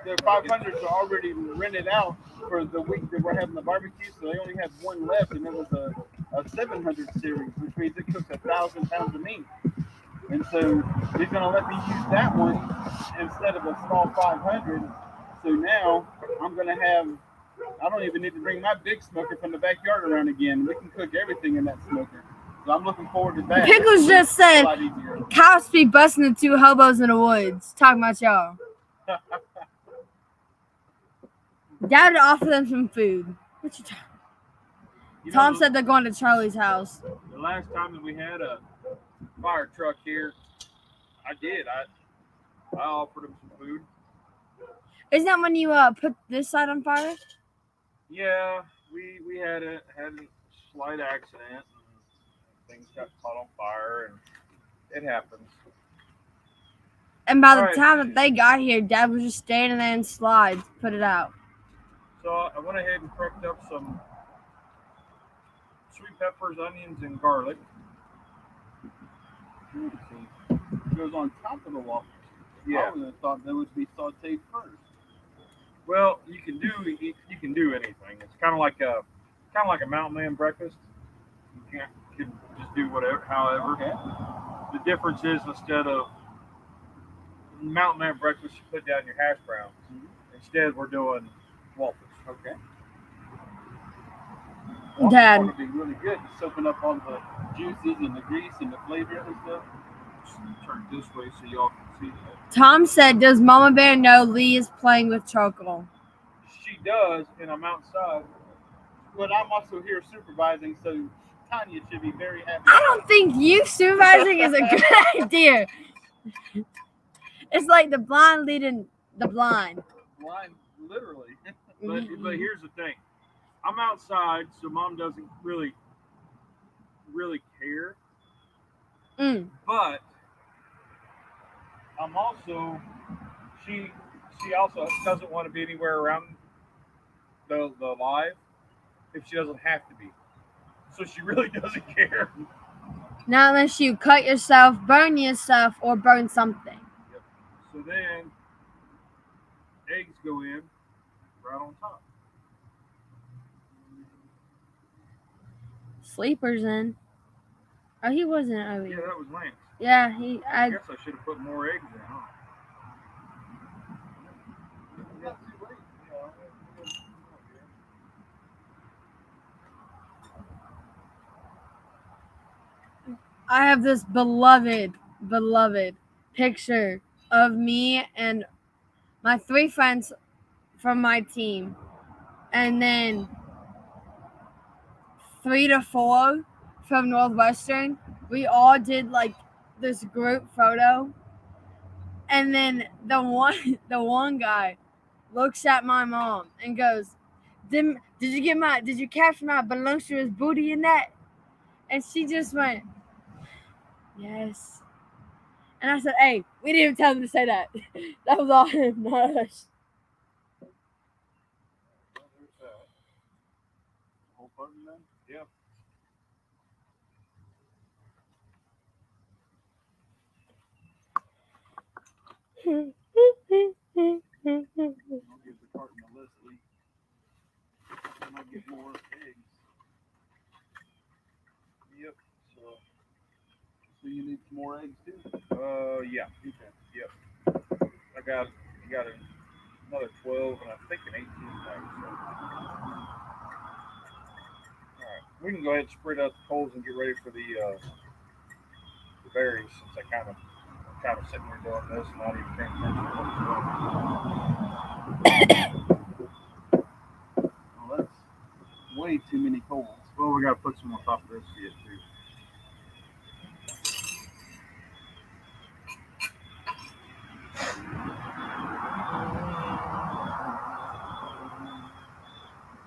the 500s are already rented out for the week that we're having the barbecue, so they only have one left, and it was a 700 series, which means it cooks 1,000 pounds of meat. And so he's going to let me use that one instead of a small 500. So now I'm going to have, I don't even need to bring my big smoker from the backyard around again. We can cook everything in that smoker. So I'm looking forward to that. Pickles just said, cops be busting the two hobos in the woods. Talking about y'all. Dad would offer them some food. What you talking? Tom said they're going to Charlie's house. The last time that we had a fire truck here, I offered him some food. Isn't that when you put this side on fire? Yeah, we had a slight accident and things got caught on fire and it happens. And by the Alright. time that they got here, Dad was just standing there in slides, put it out. So I went ahead and cracked up some sweet peppers, onions, and garlic. It goes on top of the waffles. Yeah. I would have thought they would be sauteed first. Well, you can do anything. It's kind of like a Mountain Man breakfast. You can just do whatever, however. Okay. The difference is instead of Mountain Man breakfast, you put down your hash browns. Mm-hmm. Instead, we're doing waffles. Okay. Dad. Waffles would be really good. Soaking up all the juices and the grease and the flavors and stuff. Turn it this way so y'all can see that. Tom said, "Does Mama Bear know Lee is playing with charcoal?" She does, and I'm outside. But I'm also here supervising, so Tanya should be very happy. I don't think you supervising is a good idea. It's like the blind leading the blind. Blind, literally. But here's the thing. I'm outside, so Mom doesn't really care. But I'm also she also doesn't want to be anywhere around the live if she doesn't have to be. So she really doesn't care. Not unless you cut yourself, burn yourself, or burn something. Yep. So then eggs go in right on top. Sleeper's in. Oh, he wasn't Yeah, earlier. that was Lance. Yeah, I guess I should have put more eggs in, huh? Not too late. I have this beloved picture of me and my 3 friends from my team, and then 3 to 4 from Northwestern. We all did like this group photo, and then the one guy looks at my mom and goes, "Did you capture my voluptuous booty in that?" And she just went, "Yes." And I said, "Hey, we didn't even tell him to say that. That was all him, not us." Well, there's that. Whole button then? Yep. I'll give the carton a Leslie. I might get more eggs. Yep. So you need some more eggs too? Yeah. Okay. Yep. I got another 12 and I think an 18 pack. So. Alright. We can go ahead and spread out the coals and get ready for the berries since I kind of sitting here doing this and not even paying attention to what I'm doing. Well, that's way too many coals. Well, we got to put some on top of this yet too.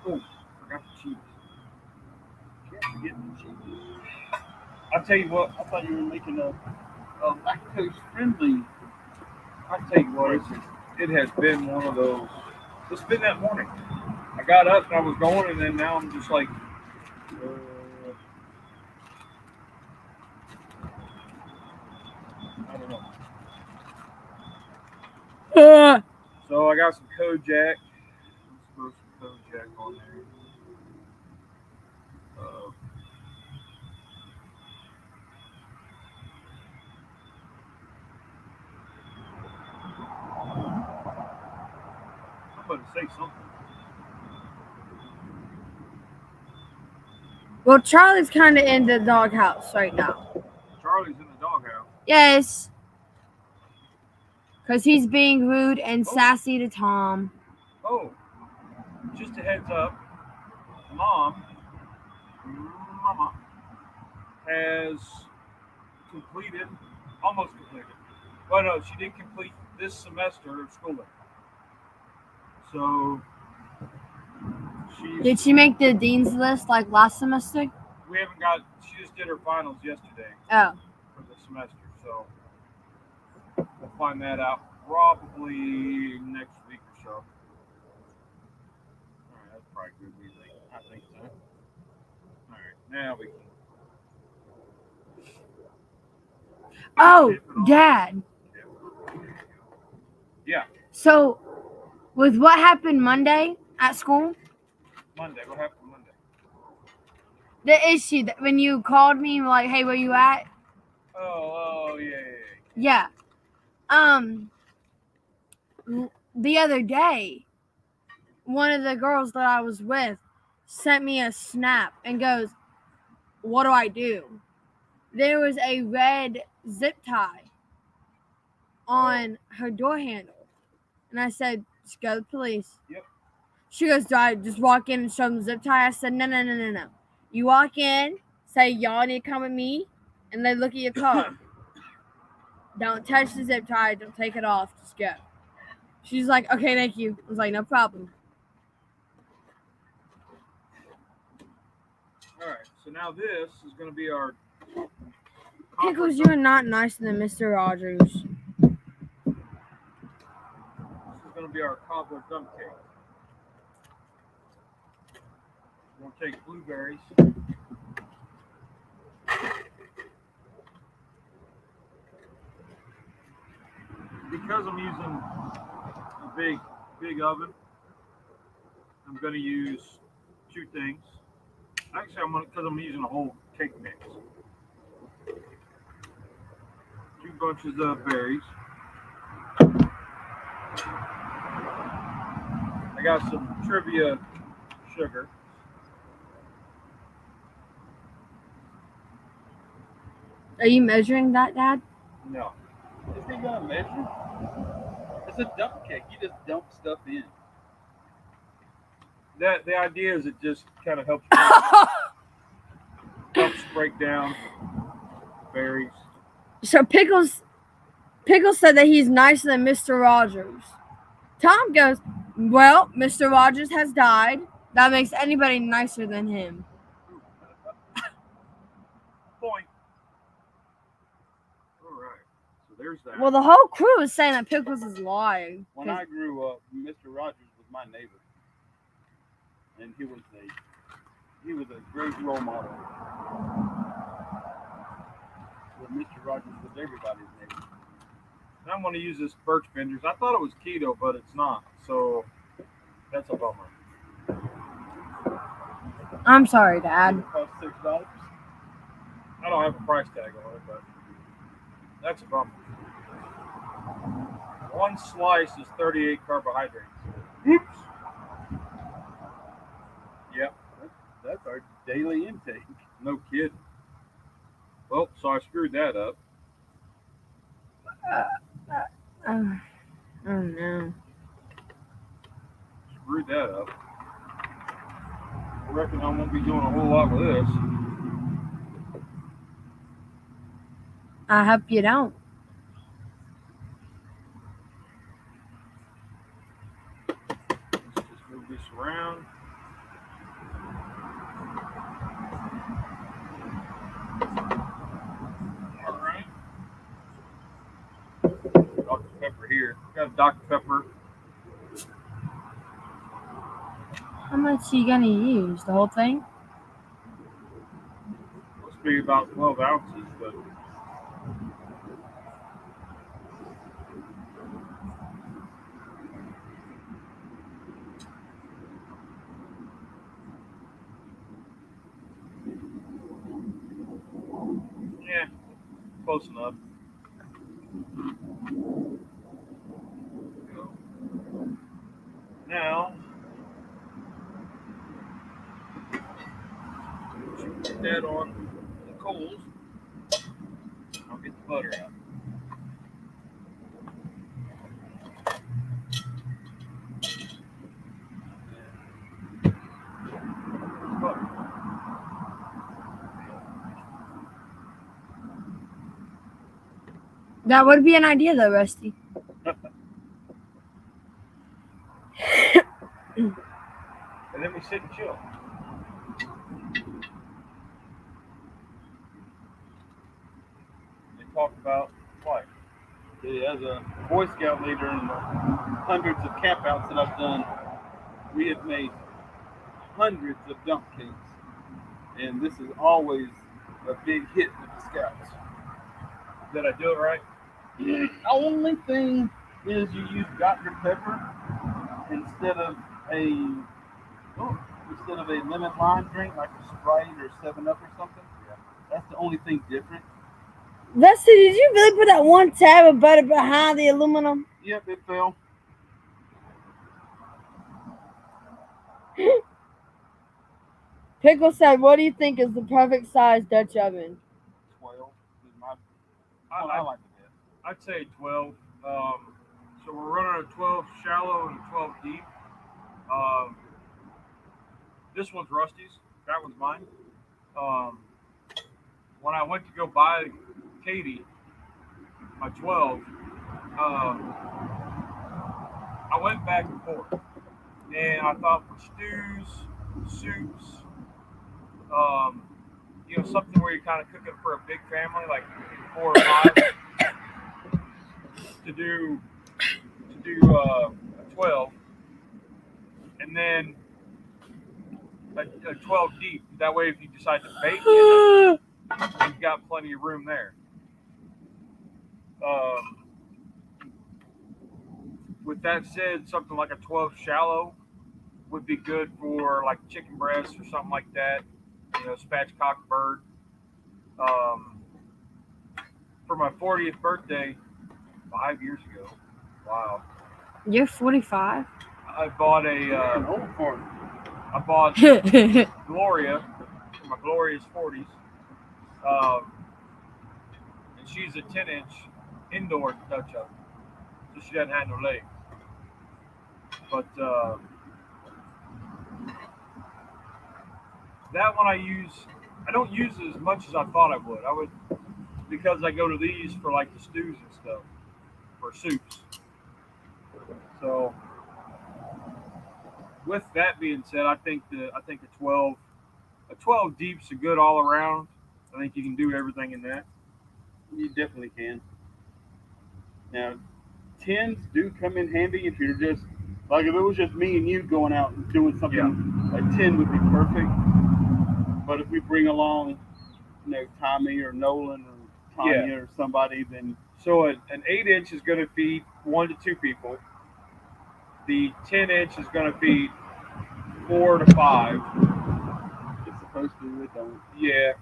Oh, forgot the cheese. Can't forget the cheese. I'll tell you what. I thought you were making a lactose friendly. I'll tell you what. It has been one of those. It's been that morning. I got up and I was going, and then now I'm just like. I don't know. So I got some Kojak. Let's throw some Kojak on there. Somebody say something. Well, Charlie's kind of in the doghouse right now. Charlie's in the doghouse. Yes. Because he's being rude and sassy to Tom. Oh, just a heads up. Mama has almost completed. Well, no, she did complete this semester of schooling. So Did she make the dean's list like last semester? we haven't got. She just did her finals yesterday Oh. for the semester, so we'll find that out probably next week or so. All right, that's probably good. We think. I think so. All right, now we can. Oh, Dad. Yeah, So, with what happened Monday at school, Monday. What happened Monday? the issue that when you called me, you were like, "Hey, where you at?" Oh, yeah. Yeah. The other day, one of the girls that I was with sent me a snap and goes, "What do I do?" There was a red zip tie on her door handle. And I said, "Just go to the police." Yep. She goes, "Do I just walk in and show them the zip tie?" I said, No. You walk in, say, "Y'all need to come with me," and they look at your car. Don't touch the zip tie. Don't take it off. Just go. She's like, "Okay, thank you." I was like, "No problem." All right. So now this is going to be our Pickles, you are not nicer than Mr. Rogers. This is going to be our cobbler dump cake. We're going to take blueberries. Because I'm using a big oven, I'm going to use two things. Actually, because I'm using a whole cake mix. 2 bunches of berries. I got some trivia sugar. Are you measuring that, Dad? No. Is he gonna measure? It's a dump cake. You just dump stuff in. The idea is it just kind of helps break down berries. So Pickles said that he's nicer than Mr. Rogers. Tom goes, "Well, Mr. Rogers has died. That makes anybody nicer than him." Point. All right. So there's that. Well, the whole crew is saying that Pickles is lying. When I grew up, Mr. Rogers was my neighbor, and he was a great role model. But Mr. Rogers was everybody's neighbor. I'm going to use this birch benders. I thought it was keto, but it's not. So that's a bummer. I'm sorry, Dad. It cost $6. I don't have a price tag on it, but that's a bummer. One slice is 38 carbohydrates. Oops. Yep. That's our daily intake. No kidding. Well, so I screwed that up. Oh no. Screwed that up. I reckon I won't be doing a whole lot with this. I hope you don't. Let's just move this around. All right. Dr. Pepper here. Got Dr. Pepper. How much are you gonna use? The whole thing? Must be about 12 ounces, but yeah, close enough. Now, put that on the coals. I'll get the butter out. Butter. That would be an idea, though, Rusty. And then we sit and chill. And talk about life. Yeah, as a Boy Scout leader and the hundreds of campouts that I've done, we have made hundreds of dump cakes. And this is always a big hit with the Scouts. Did I do it right? The only thing is you use Dr. Pepper instead of a lemon lime drink like a Sprite or 7-Up or something. Yeah. That's the only thing different. Leslie, did you really put that one tab of butter behind the aluminum? Yep, it fell. Pickle said, what do you think is the perfect size Dutch oven? 12 is my I like the best. I'd say 12. So we're running a 12 shallow and a 12 deep. This one's Rusty's. That one's mine. When I went to go buy Katie my 12, I went back and forth. And I thought for stews, soups, something where you're kind of cooking for a big family, like 4 or 5, to do a 12, and then a 12 deep. That way, if you decide to bake it, you've got plenty of room there. With that said, something like a 12 shallow would be good for like chicken breast or something like that. Spatchcock bird. For my 40th birthday, 5 years ago. Wow. You're 45? I bought Gloria for my glorious 40s. And she's a 10-inch indoor Dutch oven. So she doesn't have no legs. But that one I don't use it as much as I thought I would. Because I go to these for like the stews and stuff, for soups. So with that being said, I think a 12 deep's a good all around. I think you can do everything in that. You definitely can. Now, 10s do come in handy if you're just like if it was just me and you going out and doing something. Yeah. A 10 would be perfect. But if we bring along, Tommy or Nolan or Tanya or somebody, then so an 8-inch is going to feed 1 to 2 people. The 10-inch is going to feed 4 to 5. it's supposed to. It don't. Yeah.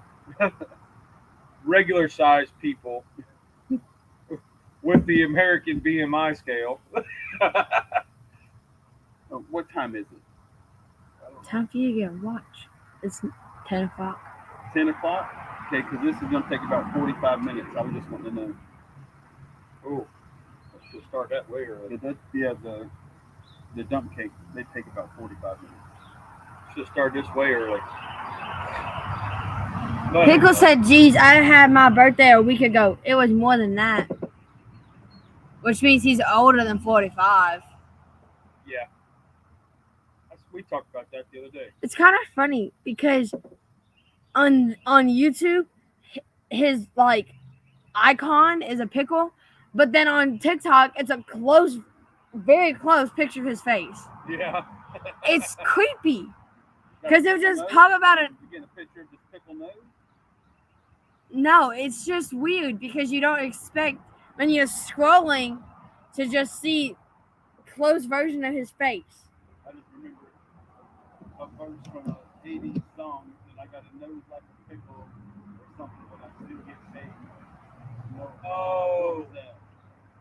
Regular sized people with the American BMI scale. What time is it? Time for you to get a watch. It's 10 o'clock. 10 o'clock? Okay, because this is going to take about 45 minutes. I was just wanting to know. Oh, let's just start that way early. The dump cake, they take about 45 minutes. Should start this way early. Pickle said, geez, I had my birthday a week ago. It was more than that. Which means he's older than 45. Yeah. We talked about that the other day. It's kind of funny because on YouTube, his like icon is a pickle, but then on TikTok, it's a very close picture of his face. Yeah. It's creepy because it'll just pop about it. You get a picture of this pickle nose? No, it's just weird because you don't expect when you're scrolling to just see a close version of his face. I just remember a verse from an 80s song that I got a nose like a pickle or something, but I still get paid. Oh, what was that?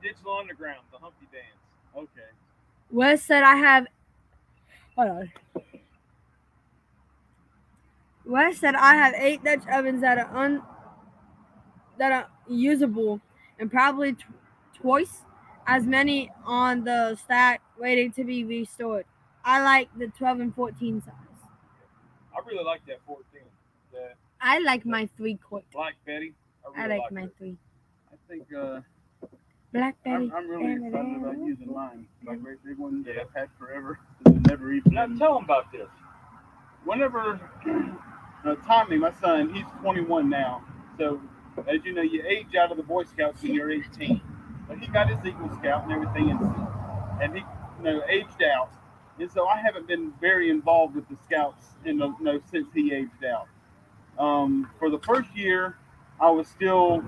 Digital Underground, the Humpty Dance. Okay. Wes said I have. Hold on. Wes said I have 8 Dutch ovens that are usable and probably twice as many on the stack waiting to be restored. I like the 12 and 14 size. I really like that 14. I like my 3-quart. Black Betty. I like my 3. I think Blackberry. I'm really excited about using mine. My great big one that I've had forever. Never even. Now tell them about this. Whenever Tommy, my son, he's 21 now. So as you know, you age out of the Boy Scouts when you're 18. But he got his Eagle Scout and everything, and he aged out. And so I haven't been very involved with the Scouts since he aged out. For the first year, I was still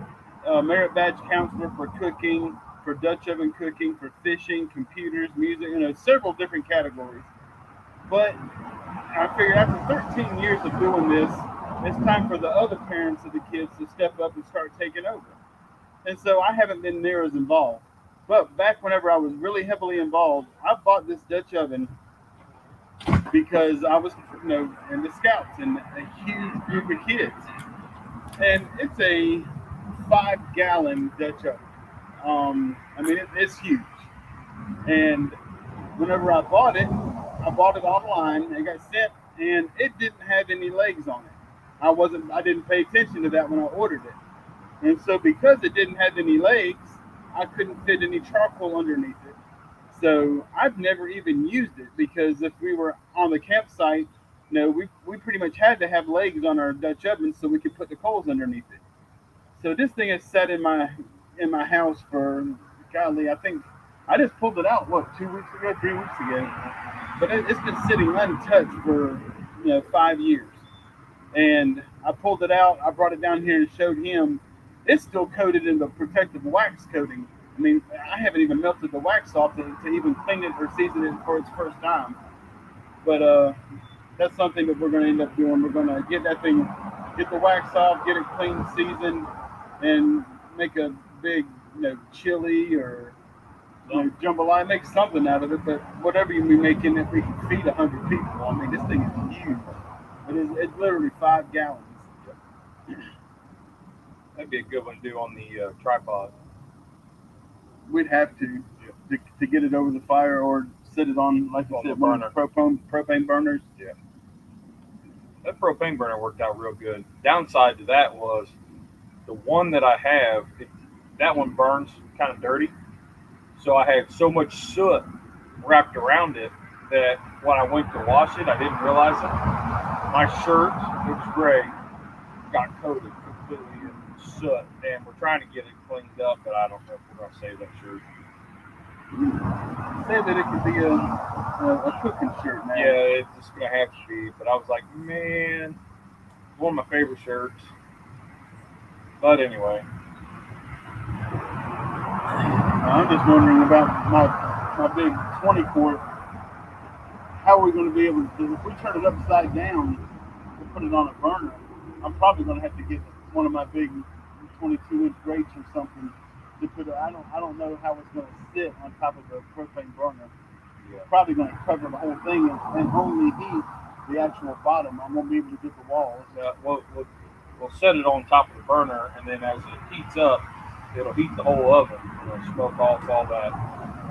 merit badge counselor for cooking, for Dutch oven cooking, for fishing, computers, music, several different categories. But I figured after 13 years of doing this, it's time for the other parents of the kids to step up and start taking over. And so I haven't been near as involved. But back whenever I was really heavily involved, I bought this Dutch oven because I was, in the Scouts and a huge group of kids. And it's a 5-gallon Dutch oven. It's huge. And whenever I bought it online and got sent, and it didn't have any legs on it. I didn't pay attention to that when I ordered it. And so because it didn't have any legs, I couldn't fit any charcoal underneath it. So I've never even used it because if we were on the campsite, we pretty much had to have legs on our Dutch oven so we could put the coals underneath it. So this thing is set in my house for, golly, I think I just pulled it out, 3 weeks ago. But it's been sitting untouched for 5 years. And I pulled it out, I brought it down here and showed him. It's still coated in the protective wax coating. I mean, I haven't even melted the wax off to even clean it or season it for its first time. But that's something that we're going to end up doing. We're going to get the wax off, get it clean, seasoned, and make a big, chili or jambalaya. Make something out of it. But whatever you be making, if we can feed 100 people, I mean, this thing is huge. It's literally 5 gallons. That'd be a good one to do on the tripod. We'd have to get it over the fire or set it on, like you said, one of the propane burners. Yeah. That propane burner worked out real good. Downside to that was the one that I have, that one burns kind of dirty. So I had so much soot wrapped around it that when I went to wash it, I didn't realize it. My shirt, it was gray, got coated completely in soot, and we're trying to get it cleaned up, but I don't know if we're going to save that shirt. Say that it could be a cooking shirt now. Yeah, it's just going to have to be, but I was like, man, one of my favorite shirts. But anyway. I'm just wondering about my big 20-quart. How are we going to be able to, if we turn it upside down and put it on a burner, I'm probably going to have to get one of my big 22-inch grates or something to put it. I don't know how it's going to sit on top of the propane burner. Yeah. Probably going to cover the whole thing and only heat the actual bottom. I won't be able to get the walls. We'll set it on top of the burner, and then as it heats up, it'll heat the whole oven. Smoke off all that.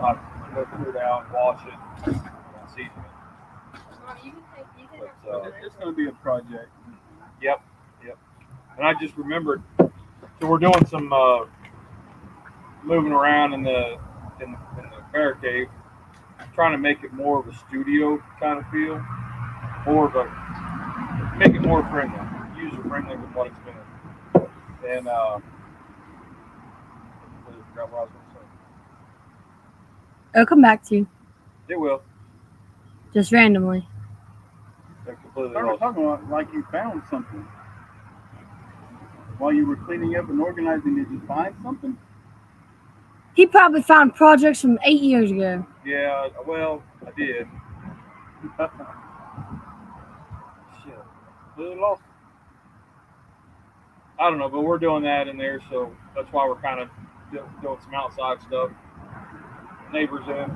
I'll go clear it out, wash it, and season it. But, it's going to be a project. Yep. And I just remembered, so we're doing some moving around in the bear cave, trying to make it more of a studio kind of feel, make it more friendly, user friendly with what it's been. And I forgot what I was going to say. It'll come back to you. It will. Just randomly. Started talking about like you found something while you were cleaning up and organizing. Did you find something? He probably found projects from 8 years ago. Yeah, well, I did. Shit. Really lost. I don't know, but we're doing that in there, so that's why we're kind of doing some outside stuff. Neighbors in.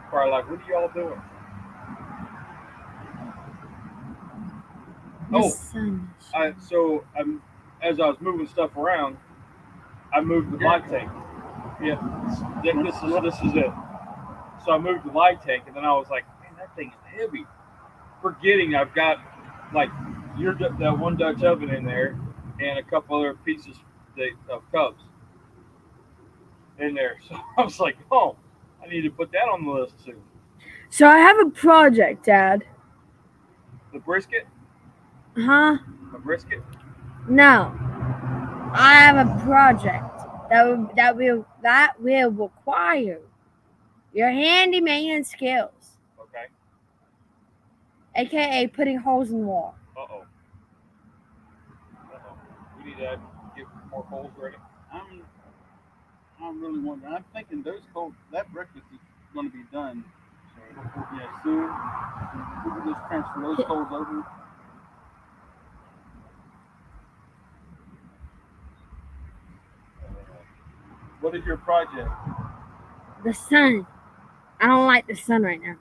Probably like, what are y'all doing? As I was moving stuff around, I moved the light tank. Yeah, this is it. So I moved the light tank, and then I was like, man, that thing is heavy. Forgetting I've got like that one Dutch oven in there and a couple other pieces of cups. in there. So I was like, oh, I need to put that on the list too. So I have a project, Dad. The brisket? Huh? A brisket? No. I have a project that will require your handyman skills, Okay. aka putting holes in the wall. Uh-oh. We need to get more holes ready. I'm really wondering. I'm thinking that breakfast is going to be done. Soon. We can just transfer those coals over. What is your project? The sun. I don't like the sun right now.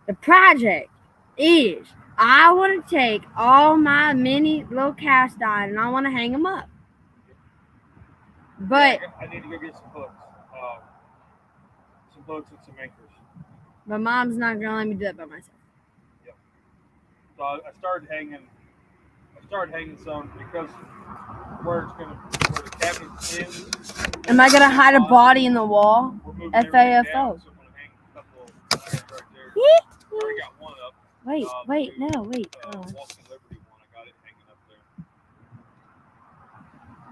The project is I want to take all my mini little cast iron and I want to hang them up. But I need to go get some hooks. Some hooks and some anchors. my mom's not gonna let me do it by myself. Yep. So I started hanging some because where the cabinet is. Am I gonna hide a body in the wall? We're moving FAFO. everything down, so I'm gonna hang a couple of irons right there. I already got one up. Wait. Walking Liberty one, I got it hanging up there.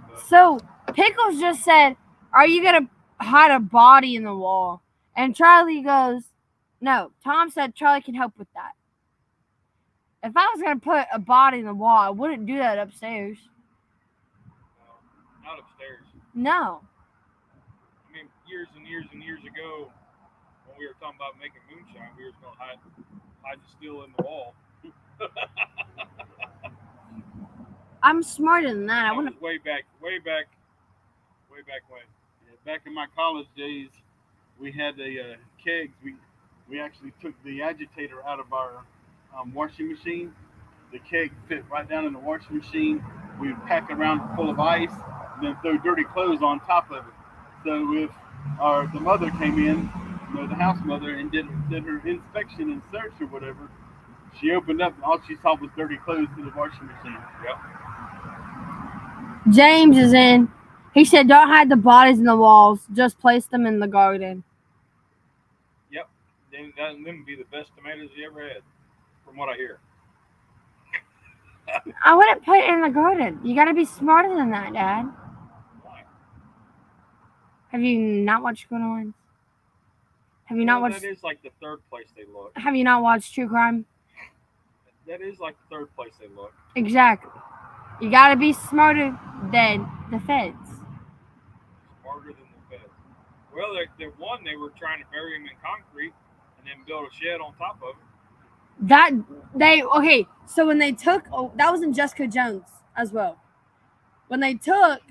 But, So Pickles just said, "Are you gonna hide a body in the wall?" And Charlie goes, "No." Tom said Charlie can help with that. If I was gonna put a body in the wall, I wouldn't do that upstairs. not upstairs. No. I mean, years and years and years ago, when we were talking about making moonshine, we were going to hide the steel in the wall. I'm smarter than that. I wouldn't. Way back when. Yeah, back in my college days, we had the kegs. We actually took the agitator out of our washing machine. The keg fit right down in the washing machine. We would pack it around full of ice, and then throw dirty clothes on top of it. So if the mother came in, the house mother, and did her inspection and search or whatever, she opened up and all she saw was dirty clothes in the washing machine. Yep. James is in. He said, "Don't hide the bodies in the walls. Just place them in the garden." Yep. Them would be the best tomatoes you ever had, from what I hear. I wouldn't put it in the garden. You gotta be smarter than that, Dad. Why? Have you not watched Good Ones? Have you not watched? That is like the third place they look. Have you not watched True Crime? That is like the third place they look. Exactly. You gotta be smarter than the feds. Smarter than the feds. Well, they were trying to bury him in concrete and then build a shed on top of it. So when they took, that was in Jessica Jones as well. When they took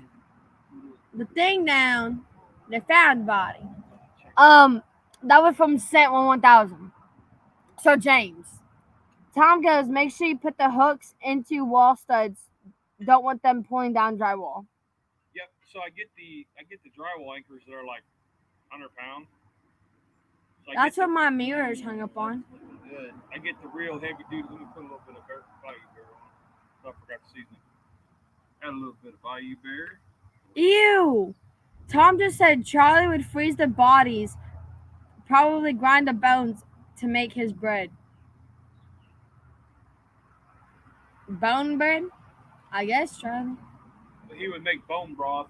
the thing down, they found the body. That was from Scent 1000. So James, Tom goes, make sure you put the hooks into wall studs. Don't want them pulling down drywall. Yep. So I get the drywall anchors that are like 100 pounds. So That's what my mirror is hung up on. Good. I get the real heavy duty. Let me put a little bit of Bayou Bear on it. I forgot the seasoning. Add a little bit of Bayou Bear. Ew. Tom just said Charlie would freeze the bodies, probably grind the bones to make his bread. Bone bread? I guess, Charlie. He would make bone broth.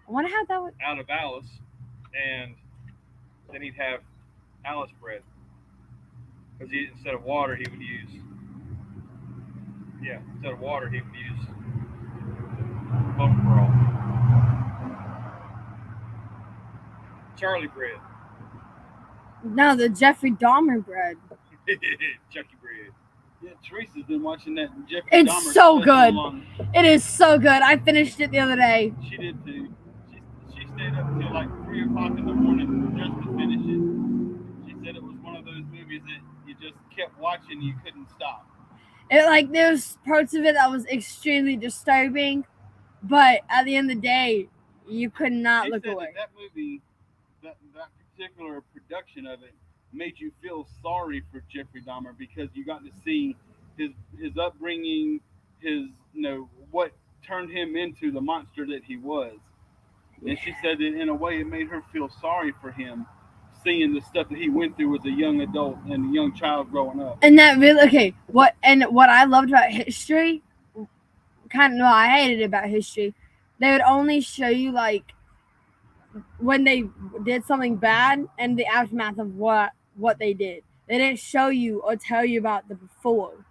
I wonder how that would. Out of Alice, and then he'd have Alice bread. Because instead of water, he would use. Yeah, instead of water, he would use bone broth. Charlie bread. No, the Jeffrey Dahmer bread. Chucky bread. Yeah, Teresa's been watching that Jeffrey It's Dahmer so special good. on- It is so good. I finished it the other day. She did too. She stayed up till like 3 o'clock in the morning just to finish it. She said it was one of those movies that you just kept watching, you couldn't stop. There's parts of it that was extremely disturbing, but at the end of the day, you could not She look said away. that movie, that particular production of it, made you feel sorry for Jeffrey Dahmer because you got to see his upbringing, his what turned him into the monster that he was. And she said that in a way it made her feel sorry for him, seeing the stuff that he went through as a young adult and a young child growing up. And that really what I loved about history, I hated about history. They would only show you like when they did something bad and the aftermath of what they did. They didn't show you or tell you about the before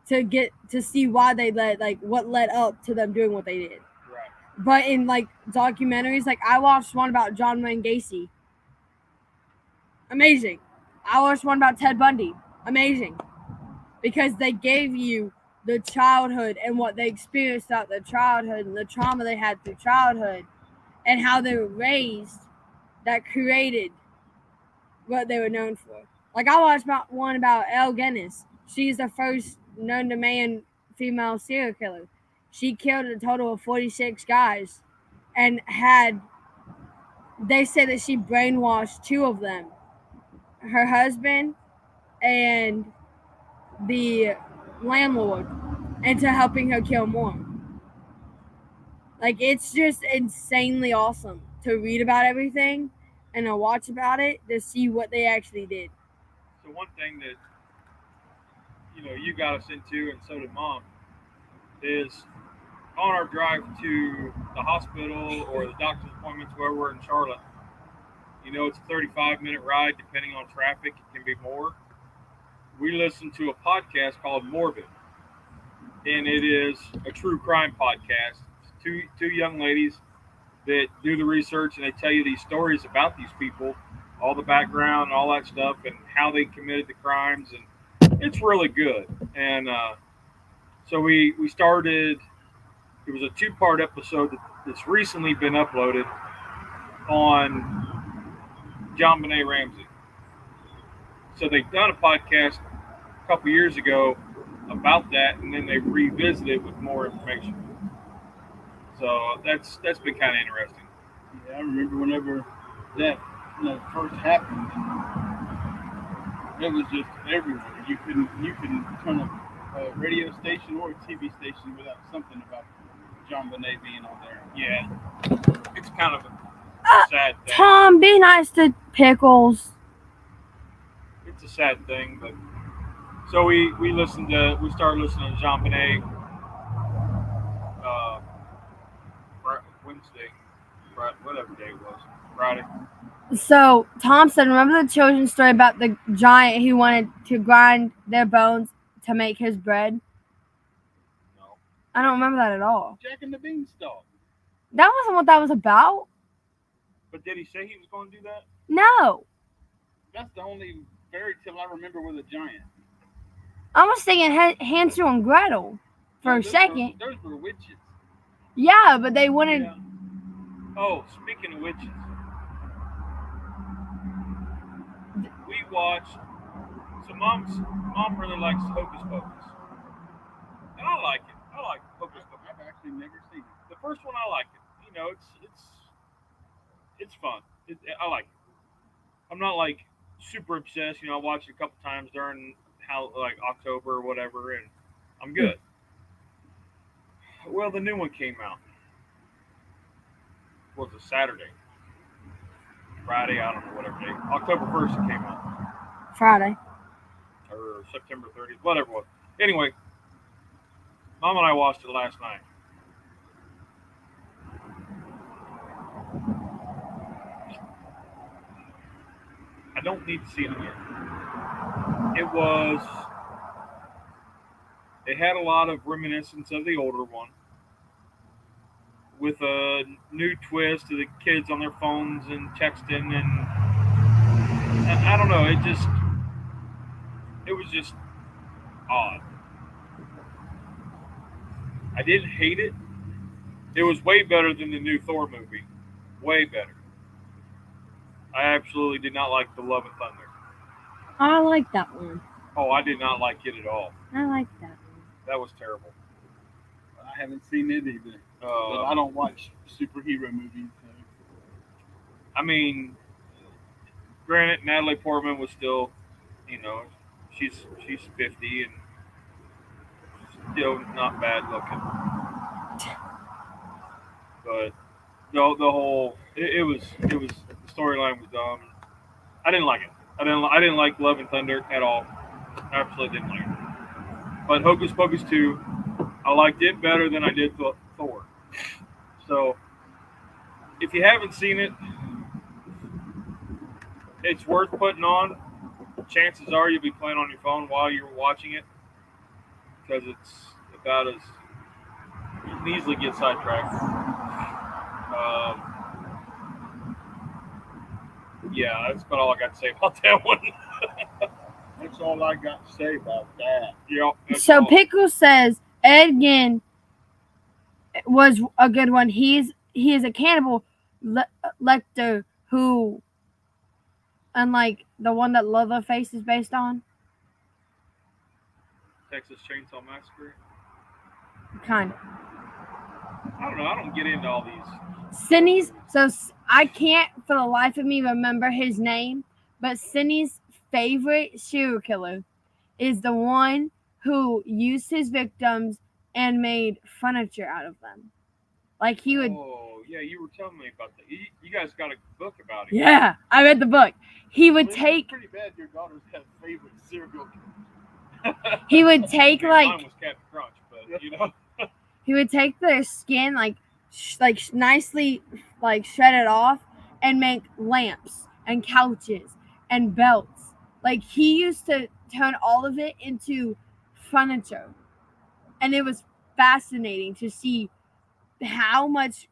to see why they what led up to them doing what they did. Right. But in like documentaries, like I watched one about John Wayne Gacy. Amazing. I watched one about Ted Bundy. Amazing. Because they gave you the childhood and what they experienced throughout their childhood and the trauma they had through childhood and how they were raised that created what they were known for. Like I watched one about Elle Guinness. She's the first known to man female serial killer. She killed a total of 46 guys and they say that she brainwashed 2 of them, her husband and the landlord, into helping her kill more. Like it's just insanely awesome to read about everything and to watch about it to see what they actually did. So one thing that you got us into, and so did Mom, is on our drive to the hospital or the doctor's appointments where we're in Charlotte. It's a 35-minute ride, depending on traffic. It can be more. We listen to a podcast called Morbid, and it is a true crime podcast. It's two young ladies that do the research, and they tell you these stories about these people, all the background and all that stuff, and how they committed the crimes, and it's really good. And so we started. It was a 2-part episode that's recently been uploaded on JonBenet Ramsey. So they've done a podcast a couple years ago about that, and then they revisited it with more information. So that's been kind of interesting. Yeah, I remember whenever that first happened, it was just everywhere. You couldn't turn a radio station or a TV station without something about JonBenet being on there. Yeah, it's kind of a sad thing. Tom, be nice to Pickles. It's a sad thing, but so we started listening to JonBenet Wednesday, Friday, whatever day it was, Friday. So Tom said, remember the children's story about the giant who wanted to grind their bones to make his bread? No. I don't remember that at all. Jack and the Beanstalk. That wasn't what that was about. But did he say he was going to do that? No. That's the only fairy tale I remember with a giant. I was thinking Hansel and Gretel for a second. Those were witches. Yeah, but they wanted... Yeah. Oh, speaking of witches. We watched... So Mom really likes Hocus Pocus. And I like it. I like Hocus Pocus. I've actually never seen it. The first one, I like it. It's fun. I like it. I'm not like super obsessed. I watched it a couple times during October or whatever, and I'm good. Well, the new one came out. Was it Saturday? Friday? I don't know, whatever day. October 1st it came out. Friday. Or September 30th, whatever it was. Anyway, Mom and I watched it last night. I don't need to see it again. It had a lot of reminiscence of the older one, with a new twist to the kids on their phones and texting, and I don't know, it was just odd. I didn't hate it. It was way better than the new Thor movie. Way better. I absolutely did not like the Love and Thunder. I like that one. Oh, I did not like it at all. I like that one. That was terrible. I haven't seen it either. But I don't watch superhero movies. So. I mean, granted, Natalie Portman was still, she's 50 and still not bad looking. But The whole it was the storyline was dumb. I didn't like it. I didn't like Love and Thunder at all. I absolutely didn't like it. But Hocus Pocus 2, I liked it better than I did Thor. So if you haven't seen it, it's worth putting on. Chances are you'll be playing on your phone while you're watching it because it's about as you can easily get sidetracked. Yeah, that's about all I got to say about that one. That's all I got to say about that. Yep. So Pickle says Ed Gein was a good one. He is a cannibal Lecter who, unlike the one that Leatherface is based on, Texas Chainsaw Massacre. kind of. I don't know. I don't get into all these. Cindy's. So I can't for the life of me remember his name, but Cindy's favorite serial killer is the one who used his victims and made furniture out of them. Like he would. Oh, yeah, you were telling me about that. You guys got a book about it. Yeah, I read the book. He would It's take. pretty bad. Your daughters have favorite serial killers. He would take Mine like. was Captain Crunch, but you know. He would take their skin like nicely like shred it off and make lamps and couches and belts. Like he used to turn all of it into furniture. And it was fascinating to see how much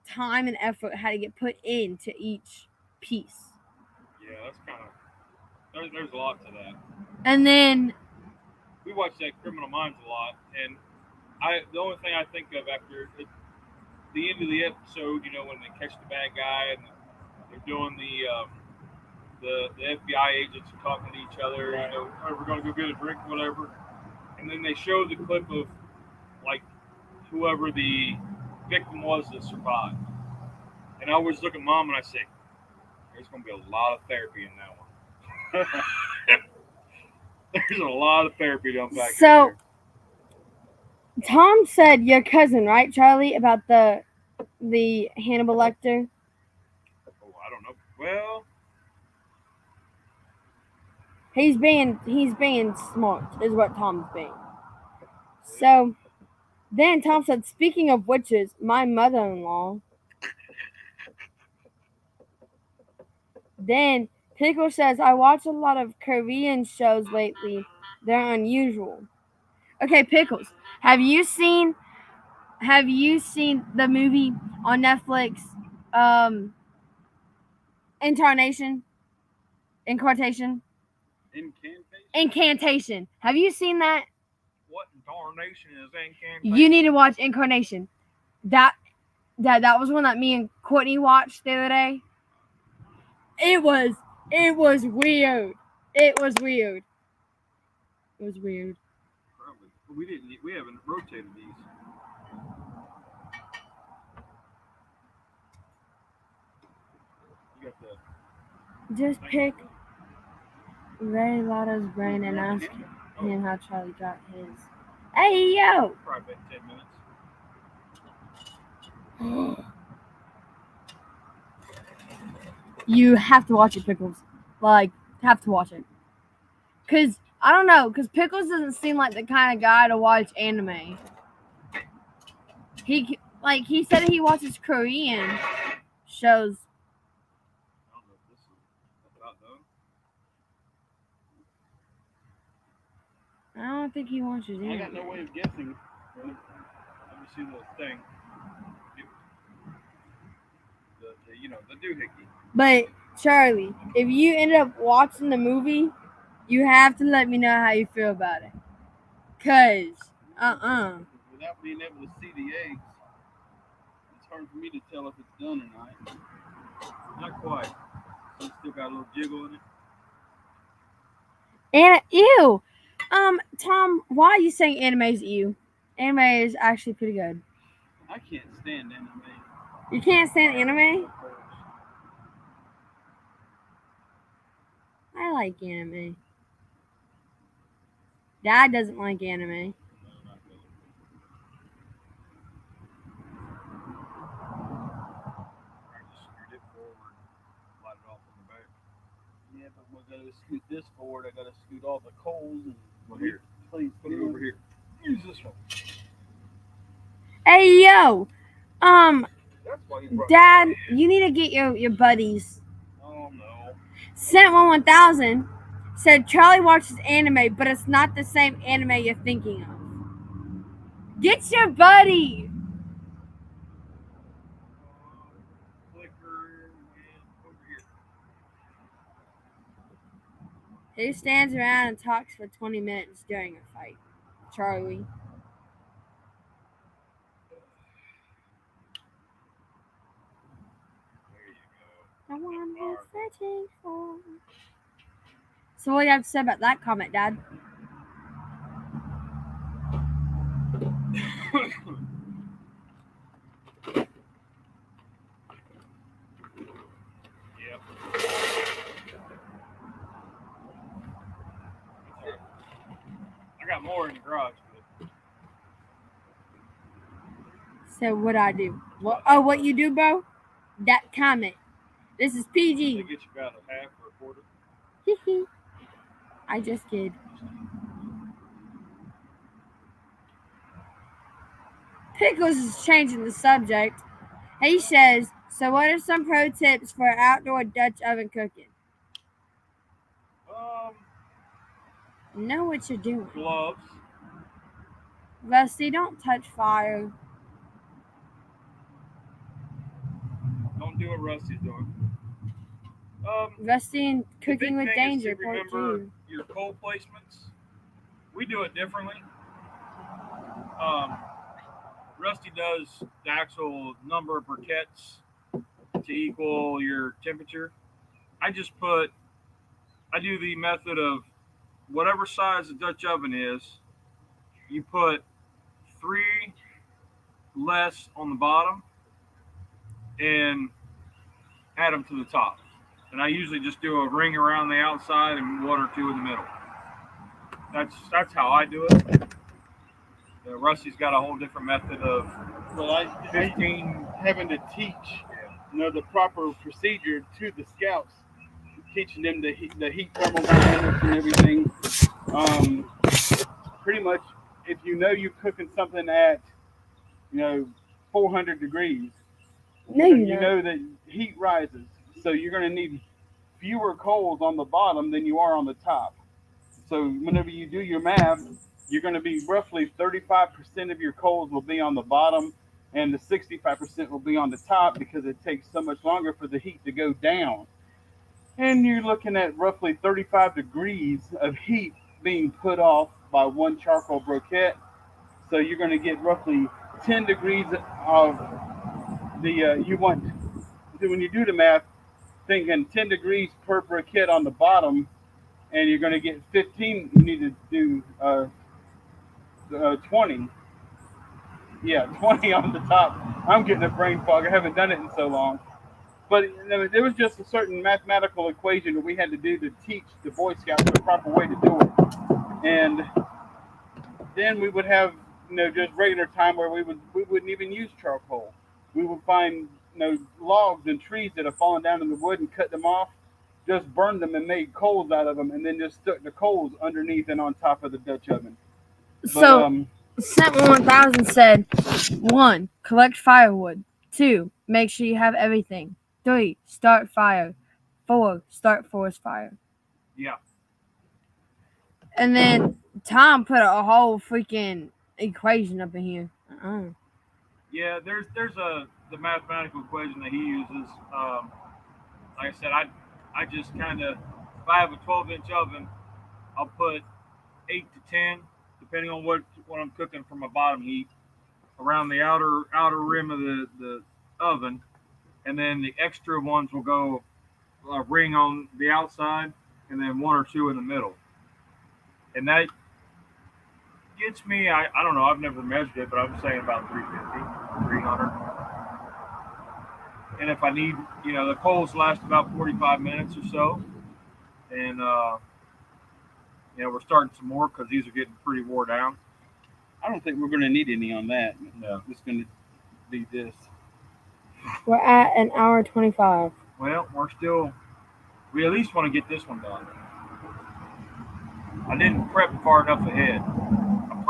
time and effort had to get put into each piece. Yeah, that's kind of. There's a lot to that. And then We watched that Criminal Minds a lot, and the only thing I think of after the end of the episode, you know, when they catch the bad guy and they're doing the FBI agents are talking to each other, you know, oh, we're gonna go get a drink, whatever, and then they show the clip of like whoever the victim was that survived, and I always look at Mom and I say, "There's gonna be a lot of therapy in that one." There's a lot of therapy to unpack. So Tom said your cousin, right, Charlie, about the Hannibal Lecter? Oh, I don't know. Well, He's being smart, is what Tom's being. So then Tom said, speaking of witches, my mother-in-law. Then Pickle says, I watch a lot of Korean shows lately. They're unusual. Okay, Pickles, have you seen the movie on Netflix, Incarnation? Incantation? Incantation. Have you seen that? what incarnation is incantation? You need to watch Incarnation. That was one that me and Courtney watched the other day. It was weird. It was weird. Probably. We haven't rotated these. You got the. Just pick Ray Lotto's brain and ask him how Charlie got his. Hey yo! Probably about 10 minutes. You have to watch it, Pickles. Like, have to watch it. Cause I don't know, cause Pickles doesn't seem like the kind of guy to watch anime. He said he watches Korean shows. I don't know if this is about done. I don't think he watches I got no anime. way of guessing. Let me see the thing. The doohickey. But Charlie, if you end up watching the movie, you have to let me know how you feel about it. Cause, Without being able to see the eggs, it's hard for me to tell if it's done or not. Not quite. It's still got a little jiggle in it. And ew. Tom, why are you saying anime's ew? Anime is actually pretty good. I can't stand anime. You can't stand anime? I like anime. Dad doesn't like anime. No, not really. Yeah, but we're gonna scoot this forward. I gotta scoot all the coals and Well, here, please put it over here. Use this one. Hey yo, That's why you brought Dad, this you need to get your buddies. one. Oh no. Sent 1000 said Charlie watches anime, but it's not the same anime you're thinking of. Get your buddy. Flicker and over here. Who stands around and talks for 20 minutes during a fight? Charlie. There you go. The one we're searching for. So what do you have to say about that comment, Dad? Yep. I got more in the garage. But So what I do? What you do, bro? That comment. This is they PG. get you about a half or a quarter. I just kid. Pickles is changing the subject. He says, so what are some pro tips for outdoor Dutch oven cooking? Know what you're doing. Gloves. Rusty, don't touch fire. Don't do what Rusty's doing. Rusty and The big cooking with thing is danger, to part remember 2. your coal placements. We do it differently. Rusty does the actual number of briquettes to equal your temperature. I do the method of whatever size the Dutch oven is, you put 3 less on the bottom and add them to the top. And I usually just do a ring around the outside and 1 or 2 in the middle. That's how I do it. Rusty's got a whole different method of Well, I 15. having to teach, the proper procedure to the scouts, teaching them the heat thermodynamics and everything. Pretty much, if you're cooking something at 400 degrees, No, you know that heat rises, so you're going to need fewer coals on the bottom than you are on the top. So whenever you do your math, you're going to be roughly 35% of your coals will be on the bottom, and the 65% will be on the top because it takes so much longer for the heat to go down. And you're looking at roughly 35 degrees of heat being put off by 1 charcoal briquette. So you're going to get roughly 10 degrees of you want, when you do the math, thinking 10 degrees per briquette on the bottom, and you're going to get 15. You need to do 20. Yeah, 20 on the top. I'm getting a brain fog. I haven't done it in so long. But there was just a certain mathematical equation that we had to do to teach the Boy Scouts the proper way to do it. And then we would have just regular time where we wouldn't even use charcoal. We would find logs and trees that have fallen down in the wood and cut them off, just burned them and made coals out of them, and then just stuck the coals underneath and on top of the Dutch oven. So, Sent 1000 said, 1. Collect firewood. 2. Make sure you have everything. 3. Start fire. 4. Start forest fire. Yeah. And then Tom put a whole freaking equation up in here. Yeah, there's the mathematical equation that he uses. Like I said, I just kind of, if I have a 12-inch oven, I'll put 8 to 10, depending on what I'm cooking for my bottom heat, around the outer rim of the oven, and then the extra ones will go a ring on the outside, and then 1 or 2 in the middle. And that gets me, I don't know, I've never measured it, but I'm saying about 350, 300. And if I need, the coals last about 45 minutes or so. And, we're starting some more because these are getting pretty wore down. I don't think we're going to need any on that. No. It's going to be this. We're at an hour 25. Well, we're still we at least want to get this one done. I didn't prep far enough ahead.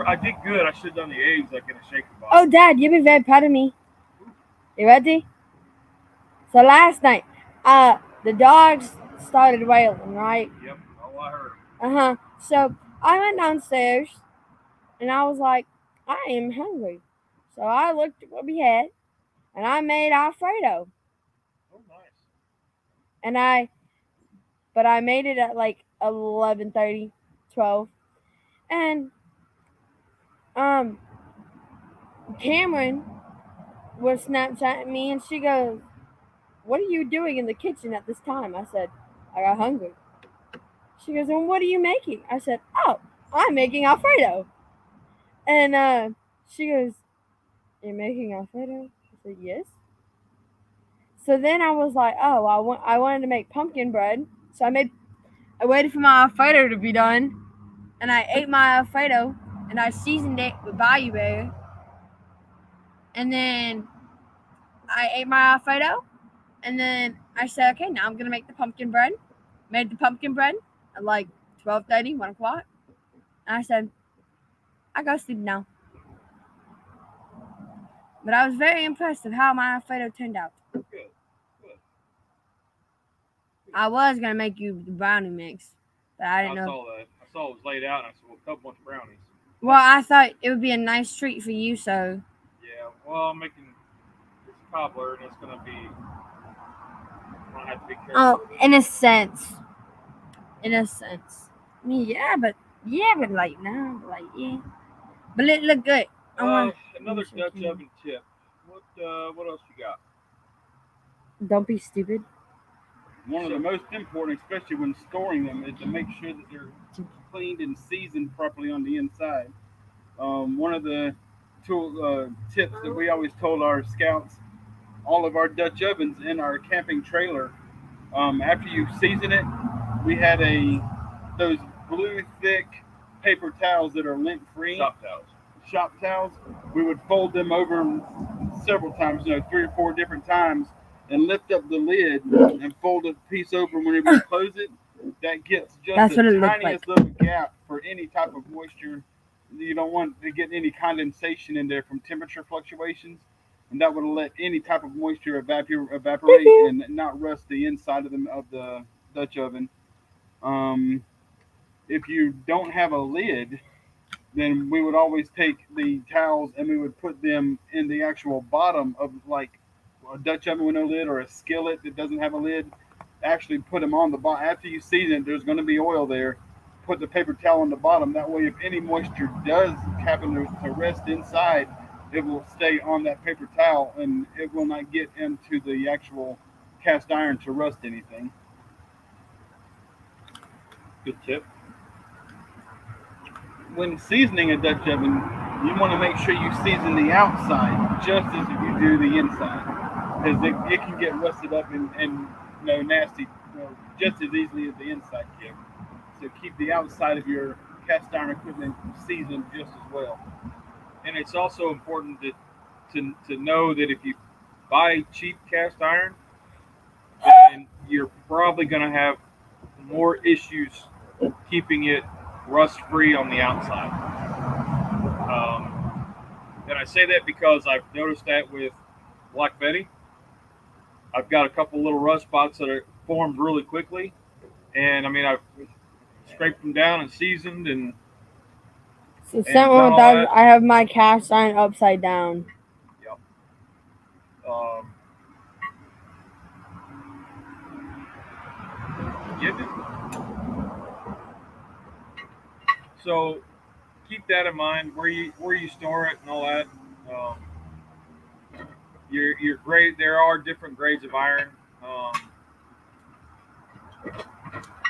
I did good. I should have done the eggs like in a shaker box. Oh, Dad, you'll be very proud of me. You ready? So last night, the dogs started wailing, right? Yep. Oh, I heard. So I went downstairs, and I was like, I am hungry. So I looked at what we had, and I made Alfredo. Oh, nice. But I made it at like 11:30, 12. And Cameron was Snapchatting me, and she goes, "What are you doing in the kitchen at this time?" I said, "I got hungry." She goes, "And what are you making?" I said, "Oh, I'm making Alfredo." And she goes, "You're making Alfredo?" I said, "Yes." So then I was like, "Oh, I wanted to make pumpkin bread." So I waited for my Alfredo to be done, and I ate my Alfredo, and I seasoned it with Bayou Bear. And then I ate my Alfredo, and then I said, "Okay, now I'm gonna make the pumpkin bread." Made the pumpkin bread at like 12:30, 1 o'clock. And I said, "I go sleep now." But I was very impressed with how my Alfredo turned out. Good. Good. I was gonna make you the brownie mix, but I didn't know. Saw that. I saw it was laid out, and I said, "Well, a couple bunch of brownies." Well, I thought it would be a nice treat for you, so. Yeah. Well, I'm making this cobbler, and it's gonna be. I'm gonna have to be careful. Oh, with it. in a sense. I mean, yeah, but like no, like yeah. But it looked good. Another Dutch oven tip. What else you got? Don't be stupid. One of the most important, especially when storing them, is to make sure that they're cleaned and seasoned properly on the inside. One of the tips that we always told our scouts, all of our Dutch ovens in our camping trailer, after you season it, we had those blue thick paper towels that are lint free. Shop towels. We would fold them over several times, 3 or 4 different times, and lift up the lid and fold a piece over whenever you close it. That gets just the tiniest little gap for any type of moisture. You don't want to get any condensation in there from temperature fluctuations, and that would let any type of moisture evaporate and not rust the inside of the Dutch oven. If you don't have a lid, then we would always take the towels and we would put them in the actual bottom of like a Dutch oven with no lid or a skillet that doesn't have a lid. Actually put them on the bottom. After you season it, there's going to be oil there. Put the paper towel on the bottom. That way, if any moisture does happen to rest inside, it will stay on that paper towel and it will not get into the actual cast iron to rust anything. Good tip. When seasoning a Dutch oven, you want to make sure you season the outside just as if you do the inside, because it can get rusted up and nasty just as easily as the inside can. So keep the outside of your cast iron equipment seasoned just as well. And it's also important to know that if you buy cheap cast iron, then you're probably going to have more issues keeping it rust-free on the outside. And I say that because I've noticed that with Black Betty. I've got a couple little rust spots that are formed really quickly. And I mean, I've scraped them down and seasoned and. So someone with that, I have my cast iron upside down. Yep. So keep that in mind where you store it and all that. Your grade. There are different grades of iron.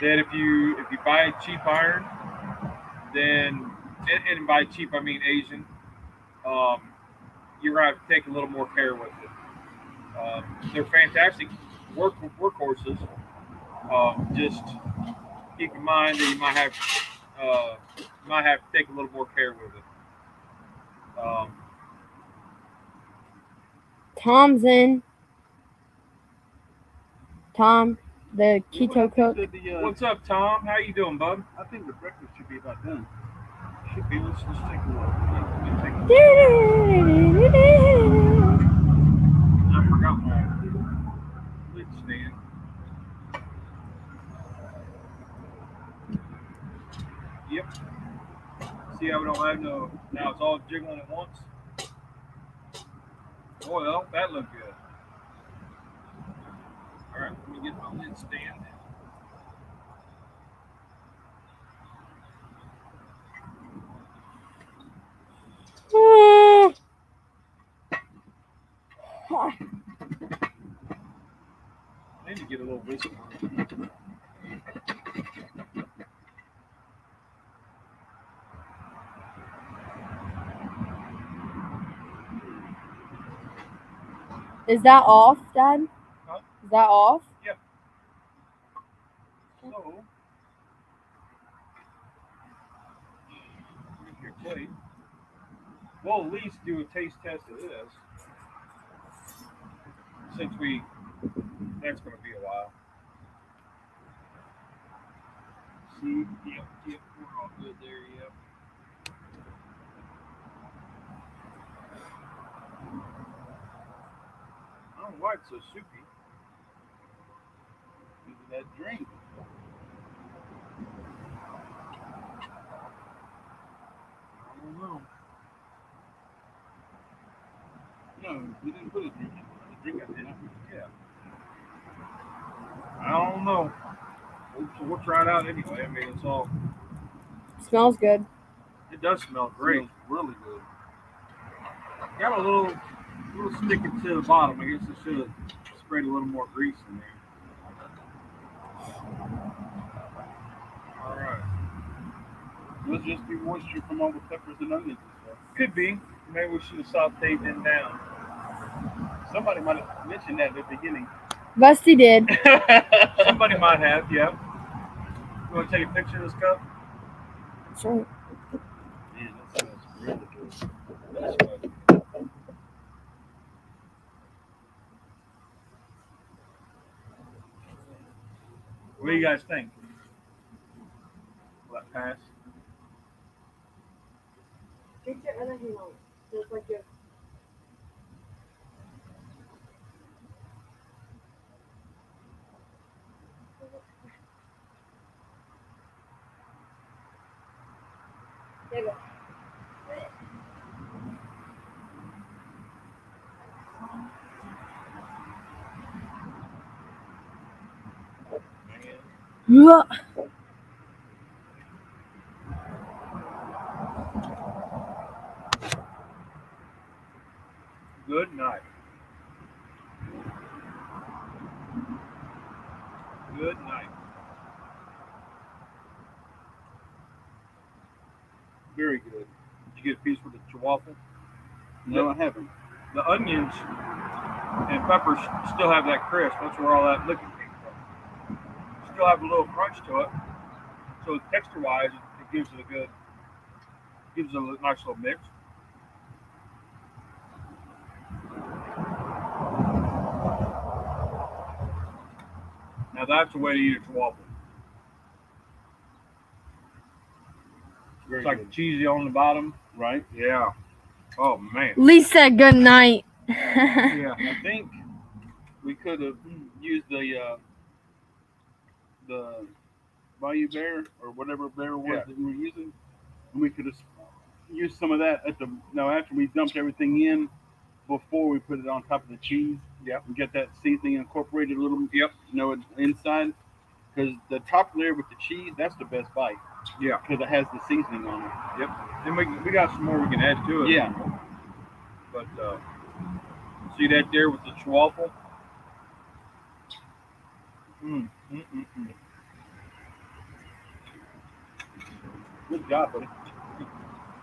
That if you buy cheap iron, then and by cheap I mean Asian, you're gonna have to take a little more care with it. They're fantastic workhorses. Just keep in mind that you might have to take a little more care with it. Tom's in. Tom, The keto cook. What's up, Tom? How you doing, bud? I think the breakfast should be about done. Should be. Let's take a look. I forgot my lid stand. Yep. See how we don't have no. Now it's all jiggling at once. Oh, well, that looked good. All right, let me get my lid stand. I need to get a little whistle. Is that off, Dad? Huh? Is that off? Yep. So, here's your plate. We'll at least do a taste test of this. Since that's going to be a while. See? Yep, we're all good there, yep. I don't know why it's so soupy. Look at that drink. I don't know. No, we didn't put a drink in. The drink I did. Yeah. I don't know. We'll try it out anyway. I mean, it's all. Smells good. It does smell great. Smells really good. Got a little sticking to the bottom. I guess I should have sprayed a little more grease in there. All right. Must just be moisture from all the peppers and onions and stuff. Could be. Maybe we should have sauteed them down. Somebody might have mentioned that at the beginning. Rusty did. Somebody might have, yeah. You want to take a picture of this cup? Sure. Man, that smells really good. That's good. What do you guys think? Will that pass? Get your other hand on. Just like your. There you go. Yeah. Good night. Good night. Very good. Did you get a piece with the waffle? No, I haven't. The onions and peppers still have that crisp. That's where all that liquid came from. Still have a little crunch to it. So texture-wise, it gives it a nice little mix. Now that's the way to eat a waffle. It's like cheesy on the bottom, right? Yeah. Oh man. Lee said good night. Yeah. I think we could have used the Bayou Bear or whatever bear it was that we were using, and we could have used some of that after we dumped everything in before we put it on top of the cheese. Yeah. And get that seasoning incorporated a little. Yep. Inside, because the top layer with the cheese, that's the best bite. Yeah. Because it has the seasoning on it. Yep. And we got some more we can add to it. Yeah. But see that there with the waffle? Good job, buddy.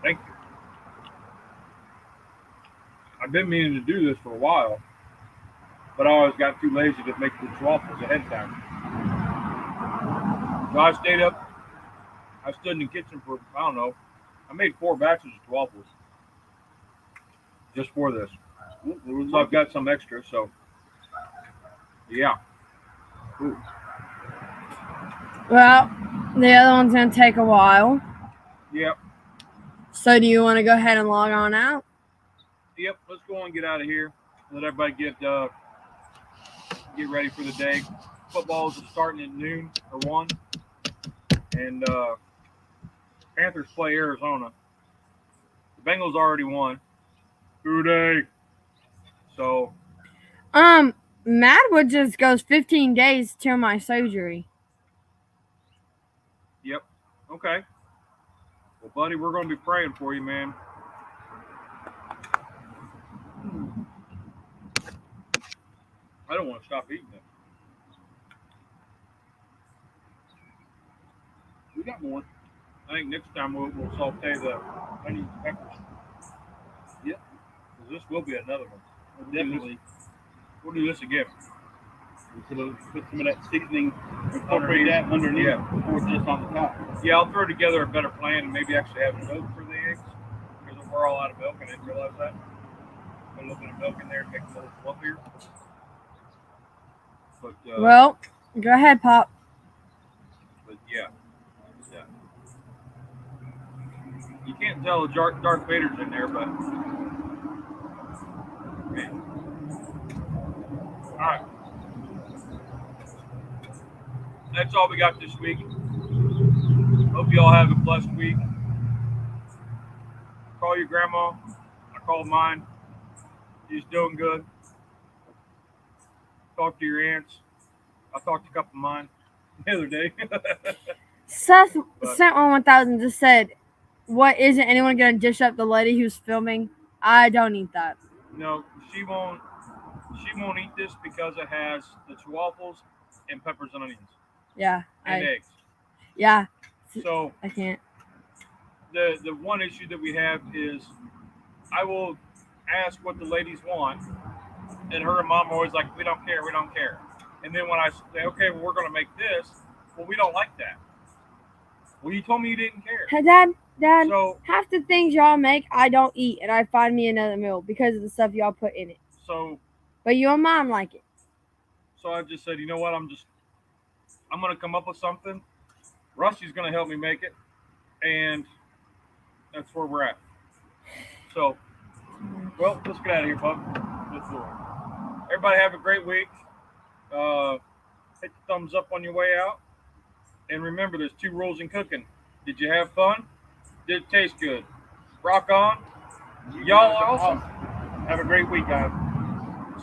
Thank you. I've been meaning to do this for a while, but I always got too lazy to make the waffles ahead of time. So I stood in the kitchen for, I don't know, I made 4 batches of waffles just for this. So I've got some extra, so yeah. Ooh. Well, the other one's gonna take a while. Yep. So do you want to go ahead and log on out? Yep. Let's go on and get out of here. Let everybody get ready for the day. Footballs are starting at noon or 1. And Panthers play Arizona. The Bengals already won. Good day. So Madwood just goes 15 days till my surgery. yep. Okay. Well, buddy, we're gonna be praying for you, man. I don't want to stop eating it. We got more. I think next time we'll saute the onions and peppers. Yep. 'Cause this will be another one. Definitely. We'll do this again. We'll put some of that seasoning, incorporate that underneath before just on the top. Yeah, I'll throw together a better plan and maybe actually have milk for the eggs. Because we're all out of milk and I didn't realize that. Put a little bit of milk in there to make it a little fluffier. But, Well, go ahead, Pop. But yeah. You can't tell Darth Vader's in there, but man. All right. That's all we got this week. Hope you all have a blessed week. Call your grandma. I called mine. She's doing good. Talk to your aunts. I talked to a couple of mine the other day. Seth sent 1,000 just said, "What isn't anyone gonna dish up the lady who's filming?" I don't eat that. No, she won't eat this because it has the waffles and peppers and onions Yeah, and eggs. yeah, So I can't. the one issue that we have is I will ask what the ladies want, and her and mom are always like, we don't care. And then when I say, okay, well, we're going to make this, well, we don't like that. Well, you told me you didn't care. Hey, Dad, So half the things y'all make, I don't eat, and I find me another meal because of the stuff y'all put in it. But you and Mom like it. So I just said, you know what? I'm going to come up with something. Rusty's going to help me make it, and that's where we're at. So, well, let's get out of here, bub. Let's do it. Everybody have a great week. Hit the thumbs up on your way out. And remember, there's 2 rules in cooking. Did you have fun? Did it taste good? Rock on. Y'all are awesome. Have a great week, guys.